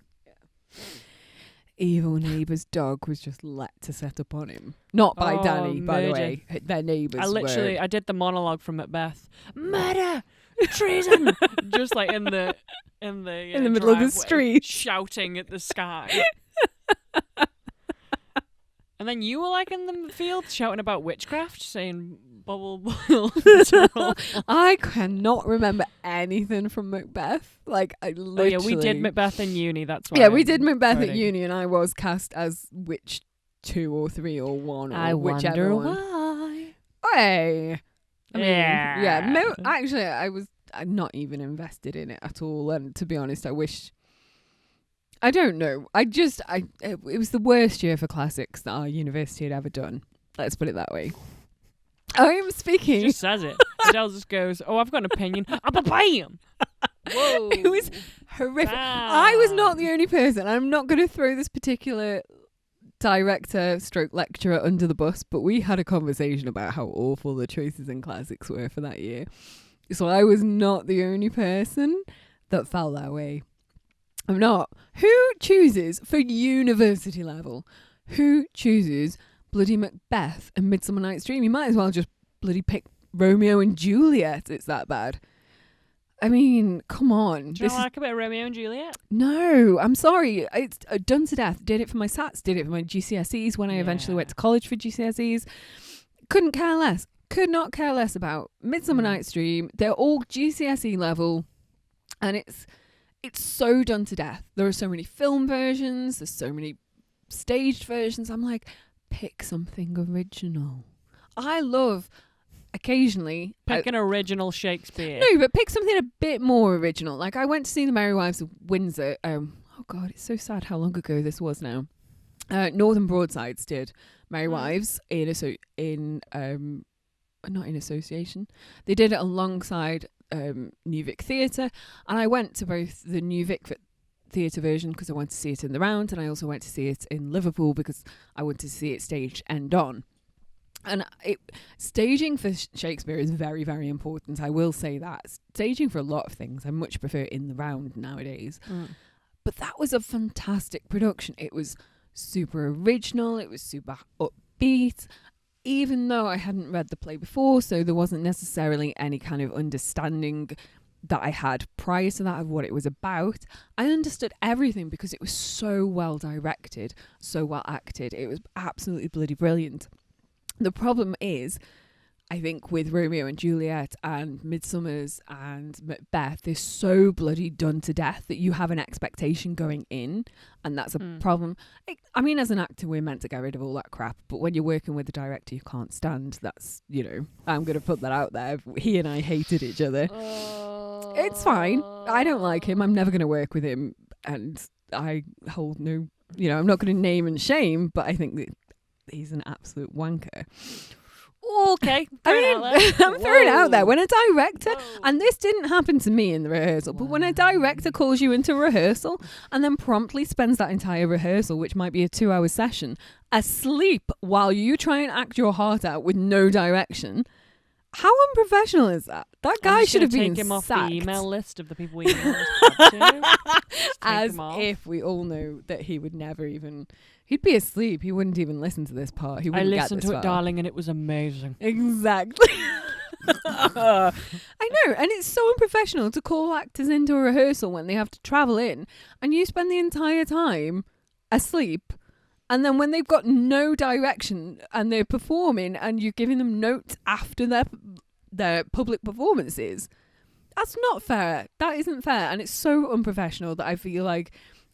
Evil neighbour's dog was just let to set upon him. Not by Oh, Dani, by the murder. way. Their neighbours I did the monologue from Macbeth. Murder! Treason! Just like in the In the middle of the driveway, street. shouting at the sky. And then you were like in the field shouting about witchcraft, saying bubble boil. I cannot remember anything from Macbeth. Like, I Oh literally... yeah, we did Macbeth in uni, that's why. Yeah, we did Macbeth at Friday. uni and I was cast as Witch 2 or 3 or 1 or I whichever wonder one. why. Hey! I mean, Yeah. actually, I'm not even invested in it at all. And to be honest, I don't know. It was the worst year for classics that our university had ever done. Let's put it that way. I'm She speaking. just says it. Adele just goes, "Oh, I've got an opinion." Bam! Whoa. It was horrific. I was not the only person. I'm not going to throw this particular director stroke lecturer under the bus, but we had a conversation about how awful the choices in classics were for that year. So I was not the only person that felt that way. I'm not. Who chooses for university level? Who chooses bloody Macbeth and Midsummer Night's Dream? You might as well just bloody pick Romeo and Juliet. It's that bad. I mean, come on. Do you like a bit of Romeo and Juliet? No, I'm sorry. It's done to death. Did it for my SATs, did it for my GCSEs when I eventually went to college for GCSEs. Couldn't care less. Could not care less about Midsummer Night's Dream. They're all GCSE level, and it's so done to death. There are so many film versions. There's so many staged versions. I'm like, pick something original. I love occasionally pick an original Shakespeare. No, but pick something a bit more original. Like I went to see The Merry Wives of Windsor. Oh God, it's so sad how long ago this was now. Northern Broadsides did Merry Wives not in association. They did it alongside New Vic Theatre, and I went to both the New Vic Theatre version because I wanted to see it in the round, and I also went to see it in Liverpool because I wanted to see it staged end on. And staging for Shakespeare is very, very important. I will say that. Staging for a lot of things, I much prefer in the round nowadays. But that was a fantastic production. It was super original. It was super upbeat. Even though I hadn't read the play before, so there wasn't necessarily any kind of understanding that I had prior to that of what it was about, I understood everything because it was so well directed, so well acted. It was absolutely bloody brilliant. The problem is, I think with Romeo and Juliet and Midsummer's and Macbeth, they're so bloody done to death that you have an expectation going in, and that's a problem. I mean, as an actor, we're meant to get rid of all that crap, but when you're working with a director you can't stand, that's, I'm going to put that out there. He and I hated each other. It's fine. I don't like him. I'm never going to work with him, and I hold no, I'm not going to name and shame, but I think that he's an absolute wanker. Okay. I'm throwing it out there. When a director, and this didn't happen to me in the rehearsal, but when a director calls you into rehearsal and then promptly spends that entire rehearsal, which might be a 2-hour session, asleep while you try and act your heart out with no direction, how unprofessional is that? That guy should have been take him sacked. off the email list of the people we emailed to. As if we all know that he would never even... He'd be asleep. He wouldn't even listen to this part. He wouldn't I listened get this to it, far. darling, and it was amazing. Exactly. I know, and it's so unprofessional to call actors into a rehearsal when they have to travel in, and you spend the entire time asleep, and then when they've got no direction and they're performing and you're giving them notes after their public performances, that's not fair. That isn't fair, and it's so unprofessional that I feel like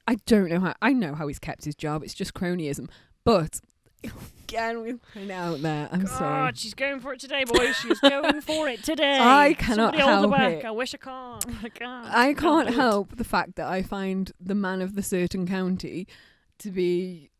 I know how he's kept his job. It's just cronyism. But again, we put it out there. I'm sorry. She's going for it today, boys. She's going for it today. I cannot Somebody hold her help back. it. I wish I can't. I can't help the fact that I find the man of the certain county to be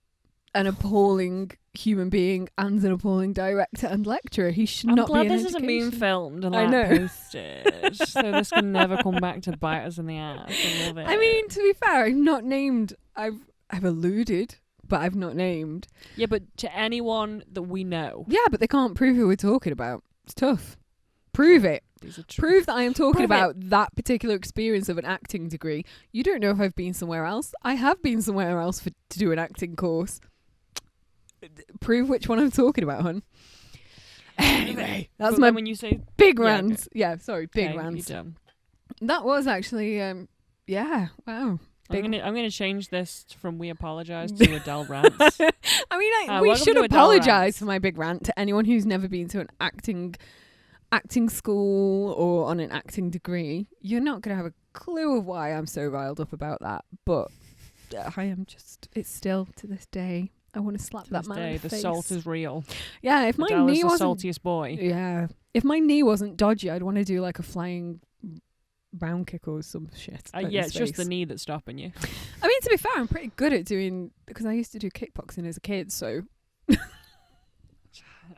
an appalling human being and an appalling director and lecturer. He should not be in I'm glad this isn't being filmed and posted, so this can never come back to bite us in the ass. I love it. I mean, to be fair, I've not named. I've alluded, but I've not named. Yeah, but to anyone that we know. Yeah, but they can't prove who we're talking about. It's tough. Prove it. Prove that I am talking about that particular experience of an acting degree. You don't know if I've been somewhere else. I have been somewhere else to do an acting course. Prove which one I'm talking about, hon. Anyway, that's my when you say big rant. Yeah, sorry, big rant. That was actually, wow. I'm gonna change this from we apologise to Adele rants. I mean, we should apologise for my big rant to anyone who's never been to an acting school or on an acting degree. You're not gonna have a clue of why I'm so riled up about that, but I am just. It's still to this day. I want to slap that man in the face. The salt is real. Yeah, if my Adele knee is wasn't the saltiest boy. Yeah, if my knee wasn't dodgy, I'd want to do like a flying round kick or some shit. Yeah, it's just the knee that's stopping you. I mean, to be fair, I'm pretty good at doing because I used to do kickboxing as a kid. So,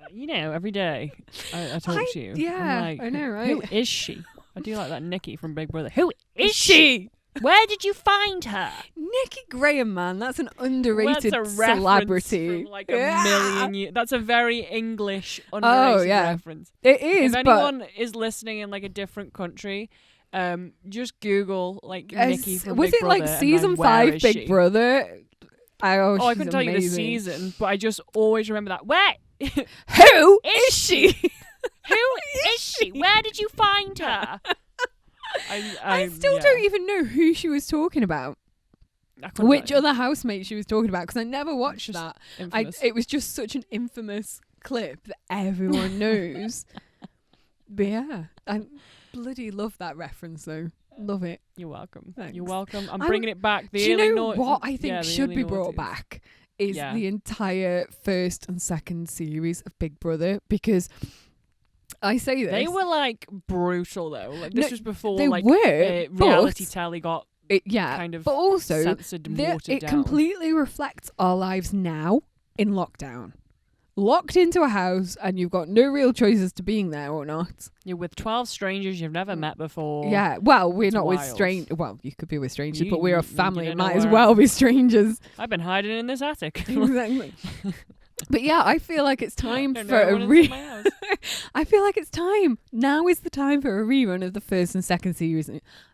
every day I talk to you. Yeah, like, I know, right? Who is she? I do like that Nikki from Big Brother. Who is she? Where did you find her? Nikki Graham, man. That's an underrated that's a celebrity. From like a million years. That's a very English underrated reference. It is. If anyone is listening in like a different country, just Google like Nikki from Big Brother. Was it like season 5 Big Brother? I couldn't tell you the season, but I just always remember that. Where? Who is she? Who is she? Where did you find her? I still don't even know who she was talking about. Which other housemate she was talking about, because I never watched that. It was just such an infamous clip that everyone knows. But yeah, I bloody love that reference though. Love it. You're welcome. Thanks. You're welcome. I'm bringing it back. Do you know what I think should be brought back is the entire first and second series of Big Brother, because I say this. They were like brutal though. Like this was before they like were, reality telly got kind of but also censored and watered it down. completely reflects our lives now in lockdown. Locked into a house and you've got no real choices to being there or not. You're with 12 strangers you've never met before. Yeah, well, we're not wild. with strangers. Well, you could be with strangers, but we're a family. You Might as well be strangers. I've been hiding in this attic. Exactly. But yeah, I feel like it's time for I feel like it's time. Now is the time for a rerun of the first and second series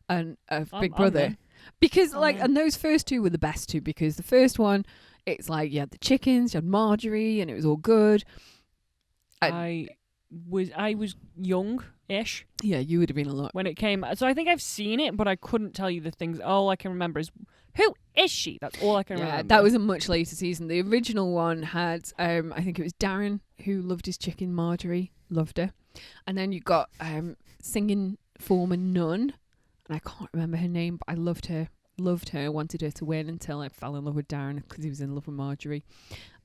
and of Big Brother. Because and those first two were the best two, because the first one, it's like you had the chickens, you had Marjorie, and it was all good. I was young-ish. Yeah, you would have been a lot when it came. So I think I've seen it, but I couldn't tell you the things. All I can remember is, who is she? That's all I can remember. Yeah, that was a much later season. The original one had, I think it was Darren who loved his chicken. Marjorie loved her, and then you got singing former nun, and I can't remember her name, but I loved her. Wanted her to win until I fell in love with Darren because he was in love with Marjorie.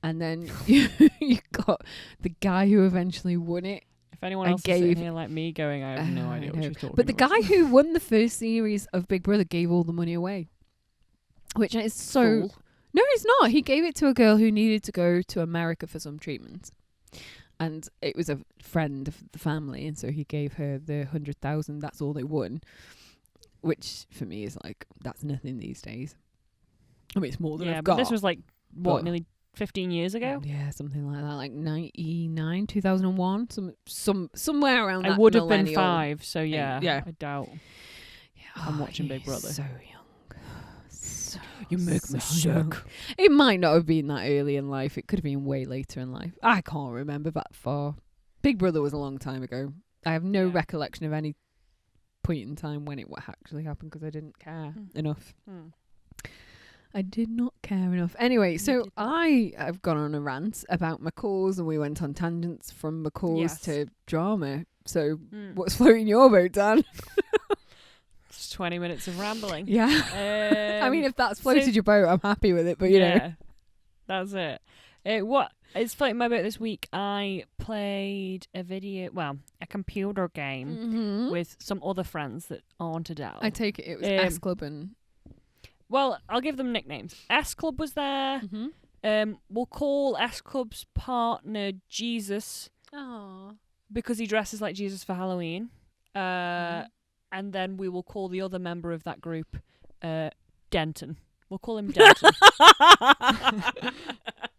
And then you got the guy who eventually won it. If anyone else is sitting here like me going, I have no idea what she's talking about. But the guy who won the first series of Big Brother gave all the money away. Which is so... Fool. No, it's not. He gave it to a girl who needed to go to America for some treatment. And it was a friend of the family, and so he gave her the 100,000. That's all they won. Which for me is like, that's nothing these days. I mean, it's more than I've got. But this was like nearly 15 years ago. Yeah, something like that, like 99, 2001, somewhere around that. I would have been 5, so yeah, I doubt. Yeah, I'm watching Big Brother. So young. You make me sick. It might not have been that early in life. It could have been way later in life. I can't remember that far. Big Brother was a long time ago. I have no recollection of any point in time when it actually happened, because I didn't care enough. I did not care enough. Anyway, so I have gone on a rant about macaws, and we went on tangents from macaws to drama. So what's floating your boat, Dan? Just 20 minutes of rambling. Yeah. I mean, if that's floated your boat, I'm happy with it, but you know. That's it. What is floating my boat this week? I played a computer game with some other friends that aren't Adele. I take it was S Club and... Well, I'll give them nicknames. S Club was there. We'll call S Club's partner Jesus. Aww. Because he dresses like Jesus for Halloween. And then we will call the other member of that group Denton. We'll call him Denton.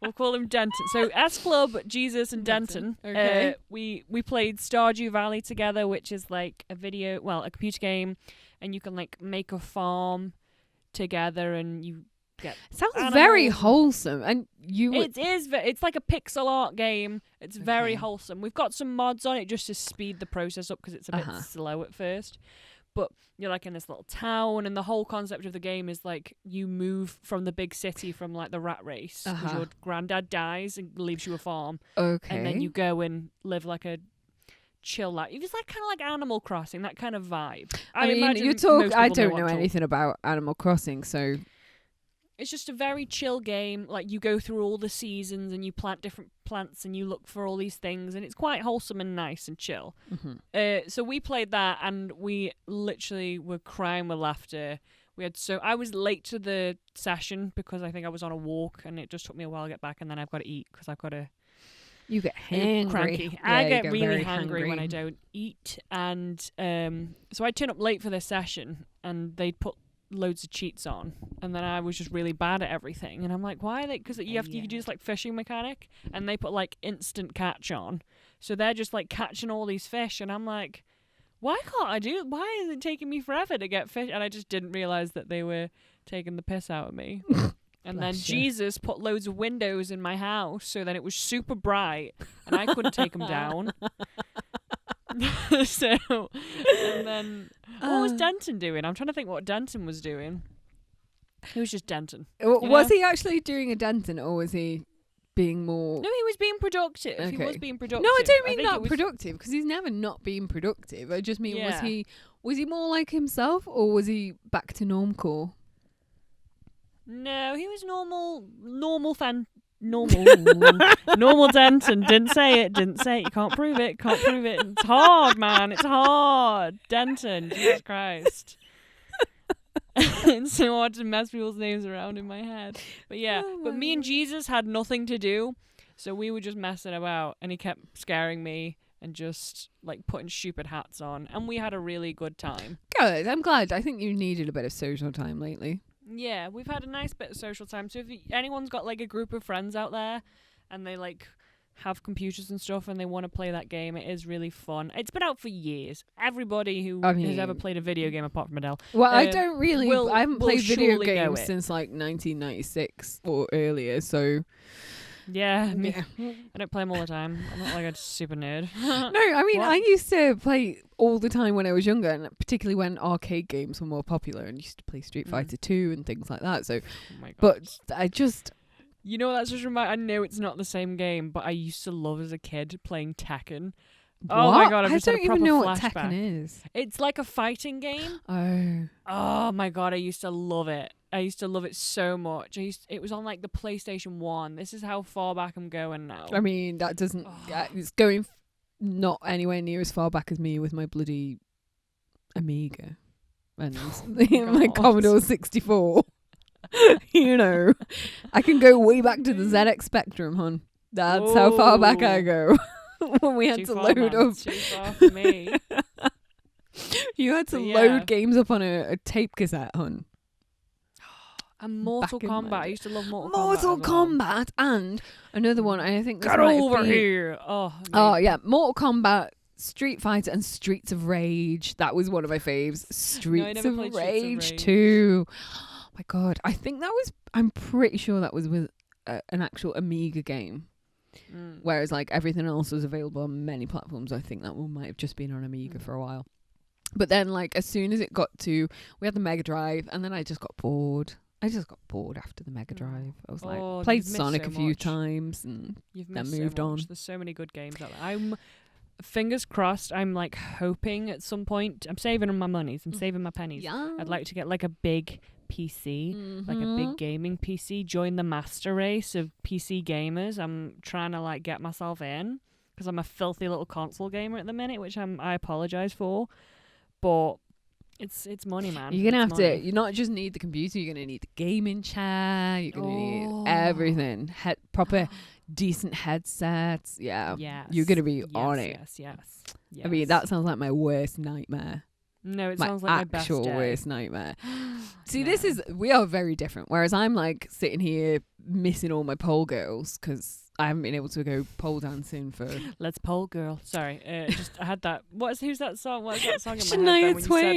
We'll call him Denton. So S Club, Jesus, and Denton. Okay. We played Stardew Valley together, which is like a computer game, and you can like make a farm together, and you get sounds animals. Very wholesome. And it's like a pixel art game. It's very wholesome. We've got some mods on it just to speed the process up, because it's a bit slow at first. But you're like in this little town, and the whole concept of the game is like you move from the big city, from like the rat race, because your granddad dies and leaves you a farm. Okay. And then you go and live like a chill life. It's like kind of like Animal Crossing, that kind of vibe. I mean, I don't know anything about Animal Crossing, so... It's just a very chill game. Like, you go through all the seasons and you plant different plants and you look for all these things, and it's quite wholesome and nice and chill. So we played that, and we literally were crying with laughter. I was late to the session because I think I was on a walk, and it just took me a while to get back, and then I've got to eat because I've got to... You get hangry. Cranky. Yeah, I get really hungry when I don't eat. And so I turned up late for this session, and they'd put loads of cheats on, and then I was just really bad at everything, and I'm like, why are they? Because you do this like fishing mechanic, and they put like instant catch on, so they're just like catching all these fish, and I'm like, why is it taking me forever to get fish? And I just didn't realize that they were taking the piss out of me. And then Jesus put loads of windows in my house, so then it was super bright, and I couldn't take them down. So, and then what was Denton doing? I'm trying to think what Denton was doing. He was just Denton. Was he actually doing a Denton, or was he being more? No, he was being productive. Okay. He was being productive. No, I don't mean think not it was- productive, because he's never not been productive. I just mean, Yeah. was he more like himself, or was he back to normcore? No, he was normal normal Denton. Didn't say it. You can't prove it. It's hard, man. It's hard. Denton. Jesus Christ. It's so hard to mess people's names around in my head. But yeah, but me and Jesus had nothing to do, so we were just messing about, and he kept scaring me and just like putting stupid hats on, and we had a really good time. Good. I'm glad. I think you needed a bit of social time lately. Yeah, we've had a nice bit of social time. So if anyone's got like a group of friends out there and they like have computers and stuff and they want to play that game, it is really fun. It's been out for years. Everybody who has ever played a video game apart from Adele. Well, I don't really. I haven't will played video surely know games it. since like 1996 or earlier. So Yeah, me, yeah. I don't play them all the time. I'm not like a super nerd. No, I mean, What? I used to play all the time when I was younger, and particularly when arcade games were more popular, and used to play Street Fighter 2 and things like that. So, Oh my God. but I just You know, that's just I know it's not the same game, but I used to love as a kid playing Tekken. Oh my What? God, I've I just had don't a proper even know what flashback. Tekken is. It's like a fighting game. Oh, Oh my God, I used to love it. I used to love it so much. It was on like the PlayStation 1. This is how far back I'm going now. I mean, that doesn't. Oh. It's going not anywhere near as far back as me with my bloody Amiga and my God. Commodore 64. You know, I can go way back to the ZX Spectrum, hon. That's how far back I go. When we had Too to far, load man. up. Too far for me. You had to But yeah. load games up on a tape cassette, hon. And Mortal Back in my Kombat. I day. used to love Mortal Kombat. Mortal as well. Kombat and another one. I think this Get might have over been- here. Oh, Oh mate. yeah, Mortal Kombat, Street Fighter, and Streets of Rage. That was one of my faves. Streets never of played Streets of Rage Rage. 2. Oh my God, I think that was. I'm pretty sure that was with an actual Amiga game. Mm. Whereas like everything else was available on many platforms. I think that one might have just been on Amiga for a while. But then like as soon as it got to, we had the Mega Drive, and then I just got bored. After the Mega Drive. I was like, Oh, played you've missed Sonic so a few much. times, and You've then missed moved so much. on. There's so many good games out there. I'm fingers crossed. I'm like hoping at some point. I'm saving my monies. I'm saving my pennies. yeah, I'd like to get like a big PC, like a big gaming PC. Join the master race of PC gamers. I'm trying to like get myself in because I'm a filthy little console gamer at the minute, which I apologize for, but it's money, man. You're gonna It's have money. to. You not just need the computer. You're gonna need the gaming chair. You're gonna Oh. need everything. Proper, decent headsets. Yeah. Yes. You're gonna be yes, on it. Yes. I mean, that sounds like my worst nightmare. No, it My sounds like my best actual day. worst nightmare. See, No. we are very different. Whereas I'm like sitting here missing all my pole girls because I haven't been able to go pole dancing for. Let's pole girl. Sorry, I had that. Who's that song? What's that song in my Shania head? When Twain.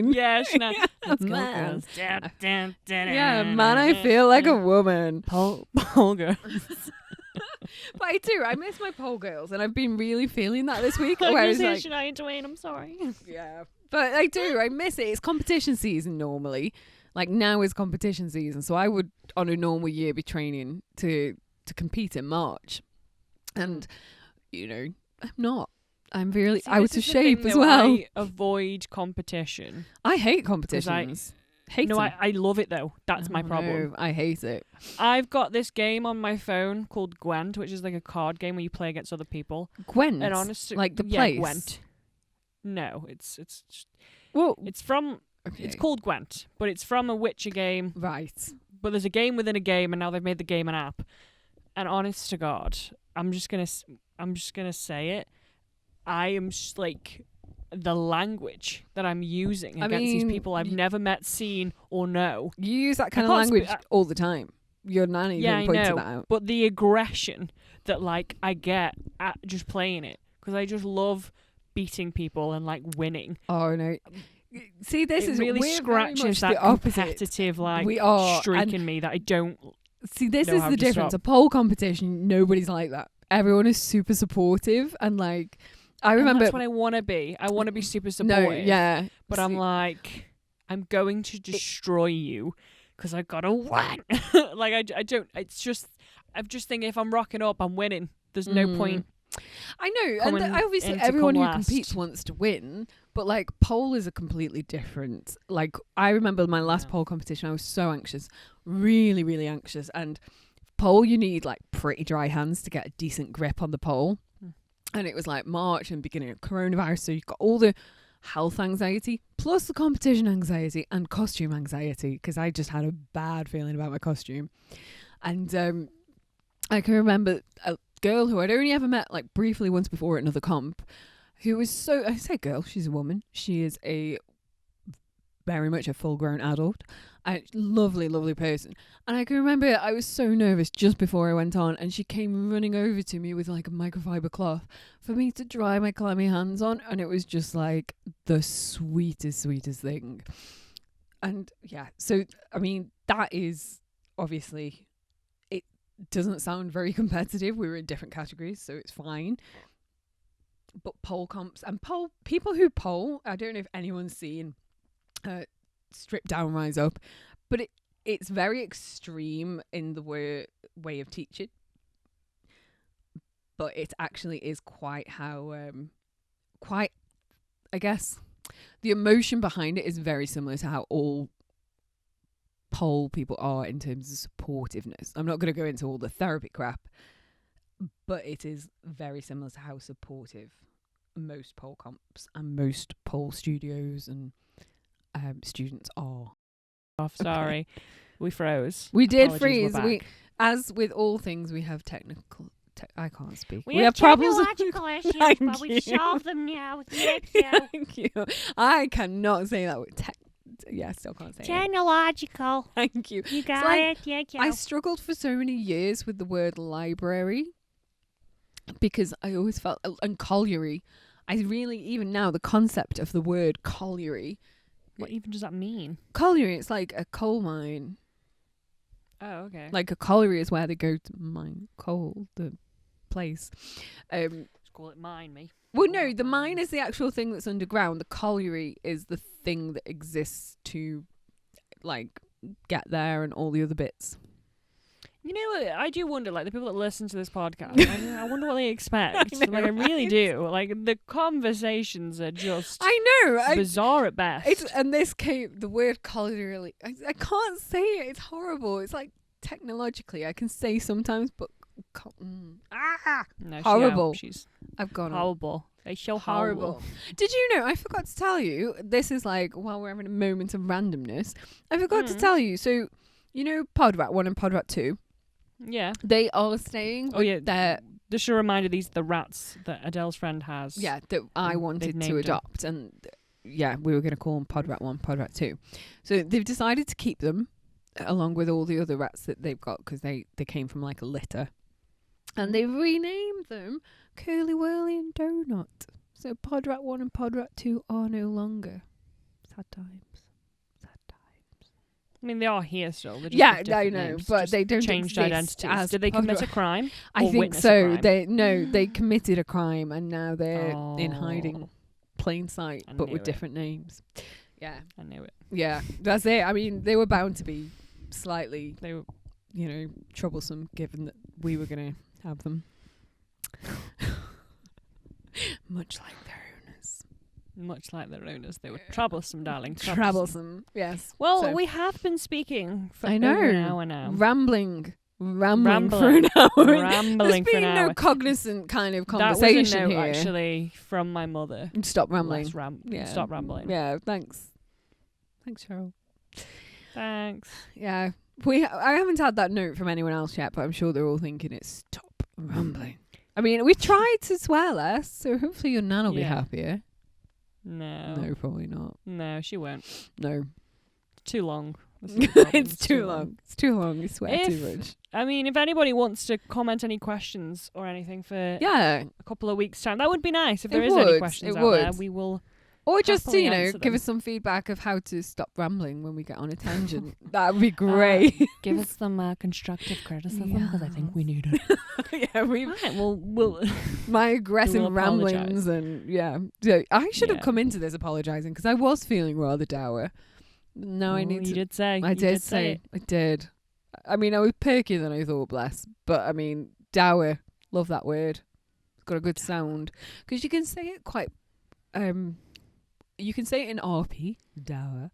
You said pole? Yeah, Shania. Let's go, Man. girls. Dun, dun, dun, Yeah, dun, man, I dun, feel like a dun. woman. pole girl. But I do. I miss my pole girls, and I've been really feeling that this week. I Whereas, just hear like, Shania Twain. I'm sorry. yeah, but I do. I miss it. It's competition season normally. Like now is competition season, so I would on a normal year be training to compete in March, and you know I'm not. I'm really See, out this of is the shape thing, as though, well. I avoid competition. I hate competitions. Hate No, them. I love it though. That's my Oh, problem. no, I hate it. I've got this game on my phone called Gwent, which is like a card game where you play against other people. Gwent, And honestly, like the yeah, place. Gwent. No, it's Well, from. okay. It's called Gwent, but it's from a Witcher game. right. But there's a game within a game, and now they've made the game an app. And honest to God, I'm just gonna say it. I am just like the language that I'm using I against these mean, people I've never met, seen, or know. You use that kind of can't language sp- all the time. Your nanny Yeah, I even pointed know. that out. But the aggression that like I get at just playing it, because I just love beating people and like winning. Oh no. See, this It is really we're very much scratches the that opposite. competitive like We are, streak and in me that I don't. see, this know is how the to difference. stop. A pole competition, nobody's like that. Everyone is super supportive and like I remember. That's what I want to be. I want to be super No, supportive. yeah. But I'm like, I'm going to destroy you because I got to win. Like, I don't, it's just, I'm just thinking if I'm rocking up, I'm winning. There's no point. I know, coming and obviously in to everyone come who last. competes wants to win, but like pole is a completely different. Like I remember my last Yeah. pole competition, I was so anxious, really, really anxious. And pole, you need like pretty dry hands to get a decent grip on the pole. And it was like March and beginning of coronavirus, so you've got all the health anxiety plus the competition anxiety and costume anxiety because I just had a bad feeling about my costume. And I can remember a girl who I'd only ever met like briefly once before at another comp, who was so, I say girl, she's a woman. She is very much a full-grown adult. A lovely, lovely person. And I can remember I was so nervous just before I went on, and she came running over to me with like a microfiber cloth for me to dry my clammy hands on, and it was just like the sweetest, sweetest thing. And yeah, so I mean, that is obviously, it doesn't sound very competitive. We were in different categories, so it's fine. But pole comps and pole people who pole, I don't know if anyone's seen Strip Down, Rise Up, but it's very extreme in the way of teaching. But it actually is quite how quite, I guess, the emotion behind it is very similar to how all pole people are in terms of supportiveness. I'm not going to go into all the therapy crap, but it is very similar to how supportive most pole comps and most pole studios and students are. Sorry. We froze. We did Apologies, we're freeze. back. As with all things, we have technical. I can't speak. We have problems. technological issues, Thank but we've you. solved them now. Thank you. Thank you. I cannot say that word. Yeah, I still can't say it. Technological. Thank you. You got like, it. Thank you. I struggled for so many years with the word library because I always felt, and colliery. I really, even now, the concept of the word colliery. What even does that mean? Colliery, it's like a coal mine. Oh, okay. Like a colliery is where they go to mine coal, the place. Let's call it mine, me. Well, no, the mine is the actual thing that's underground. The colliery is the thing that exists to, like, get there and all the other bits. You know what? I do wonder, like, the people that listen to this podcast, I wonder what they expect. I know, like, I really right? do. Like, the conversations are just I know. bizarre at best. And this came, the word colliery, I can't say it. It's horrible. It's like, technologically, I can say sometimes, but No, horrible. She's I've gone on. horrible. It's so Horrible. horrible. Did you know, I forgot to tell you, this is like, while we're having a moment of randomness, I forgot to tell you, so, you know, Podrat 1 and Podrat 2, Yeah. they are staying Oh, yeah. with their, Just a reminder, these are the rats that Adele's friend has. yeah, that I They've wanted named to 'em. adopt, and yeah, we were going to call them Podrat 1, Podrat 2. So they've decided to keep them, along with all the other rats that they've got, because they came from like a litter. And they've renamed them Curly Whirly and Donut. So Podrat 1 and Podrat 2 are no longer. Sad times. Sad times. I mean, they are here still. They're just Yeah, with I different know, names, but just they don't changed exist identities. as Did they commit a Podrat. crime? I Or think witness a so. crime? They committed a crime and now they're in hiding, Oh. plain sight, I but knew with it. different names. Yeah, I knew it. yeah, that's it. I mean, they were bound to be slightly, They were. troublesome, given that we were going to have them. Much like their owners. Much like their owners, they were troublesome, darling. Troublesome, yes. Well, So- we have been speaking for I know. over an hour now. Rambling for an Rambling. hour. Rambling There's for an been no hour. cognizant kind of That was conversation a note, here. actually, from my mother. Stop rambling. Yeah. Stop rambling. Yeah, thanks. Thanks, Cheryl. Thanks. Yeah, I haven't had that note from anyone else yet, but I'm sure they're all thinking it's stop rambling. I mean, we tried to swear less, so hopefully your nan will be Yeah. happier. No. No, probably not. No, she won't. No. It's too long. That's the problem. It's too long. It's too long. You swear too If- much. I mean, if anybody wants to comment any questions or anything for Yeah. a couple of weeks' time, that would be nice. If It there is any would, questions it out there, would. we will Or just to, Happily you know, answer give them. us some feedback of how to stop rambling when we get on a tangent. That would be great. Give us some constructive criticism because I think we need it. Yeah, Right, well, we'll my aggressive We'll apologise. ramblings and so I should have Yeah. come into this apologising because I was feeling rather dour. No, I need You to. did say. I You did say say it. I did. I mean, I was perkier than I thought, bless. But I mean, dour. Love that word. It's got a good sound because you can say it quite. You can say it in RP, dour,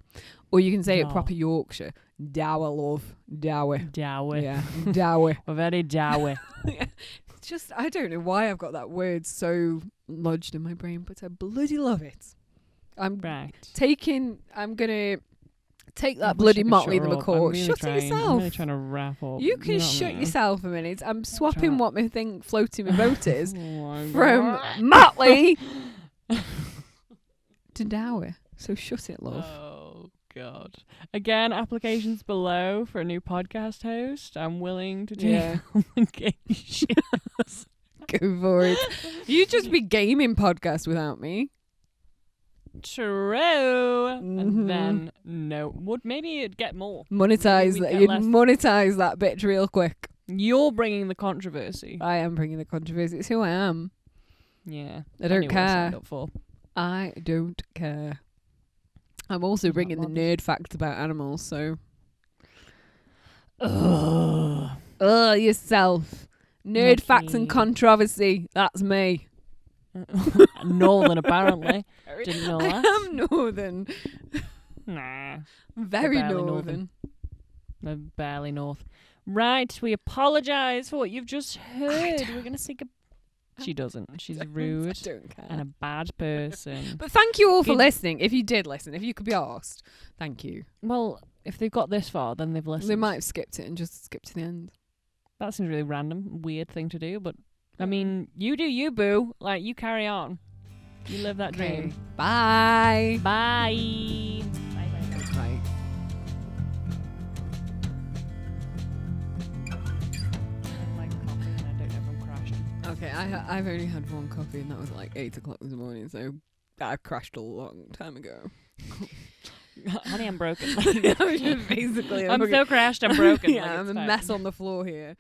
or you can say it Dour. proper Yorkshire, dour love, dour. Dower. Yeah, dour. We're very dower. It's just I don't know why I've got that word so lodged in my brain, but I bloody love it. I'm Right. I'm gonna take that I wish bloody I could Motley shut the her up. Macaw. I'm really Shut trying. it yourself. I'm really trying to wrap up. You can know what I shut mean? yourself a minute. I'm swapping Shut up. what my thing floating my boat is Oh my from God. Motley to dour. So shut it, love. Oh God! Again, applications below for a new podcast host. I'm willing to take Yeah. applications. Go for it. You'd just be gaming podcast without me. True. Mhm. And then no, would maybe it'd get more. Monetize we'd that. get You'd less. monetize that bitch real quick. You're bringing the controversy. I am bringing the controversy. It's who I am. Yeah, I don't knew what I signed care. up for. I don't care. I'm also Not bringing the bothered. nerd facts about animals, so. Ugh. Yourself. Nerd facts and me. controversy. That's me. Northern, apparently. Didn't know I that. am northern. Nah, Very barely northern. northern. they're barely north. Right, we apologise for what you've just heard. We're gonna say She doesn't. She's rude I don't care. and a bad person. But thank you all for Good- listening. If you did listen, if you could be asked, thank you. Well, if they've got this far, then they've listened. They might have skipped it and just skipped to the end. That seems really random, weird thing to do, but I mean, you do you, boo. Like, you carry on. You live that dream. Bye. Bye. Bye. Bye. I like coffee and I don't know if I'm crashing. Okay, I've only had one coffee and that was like 8 o'clock this morning, so I crashed a long time ago. Honey, I'm broken. Basically, I'm so crashed, I'm broken. yeah, Like, I'm it's a fine. mess on the floor here.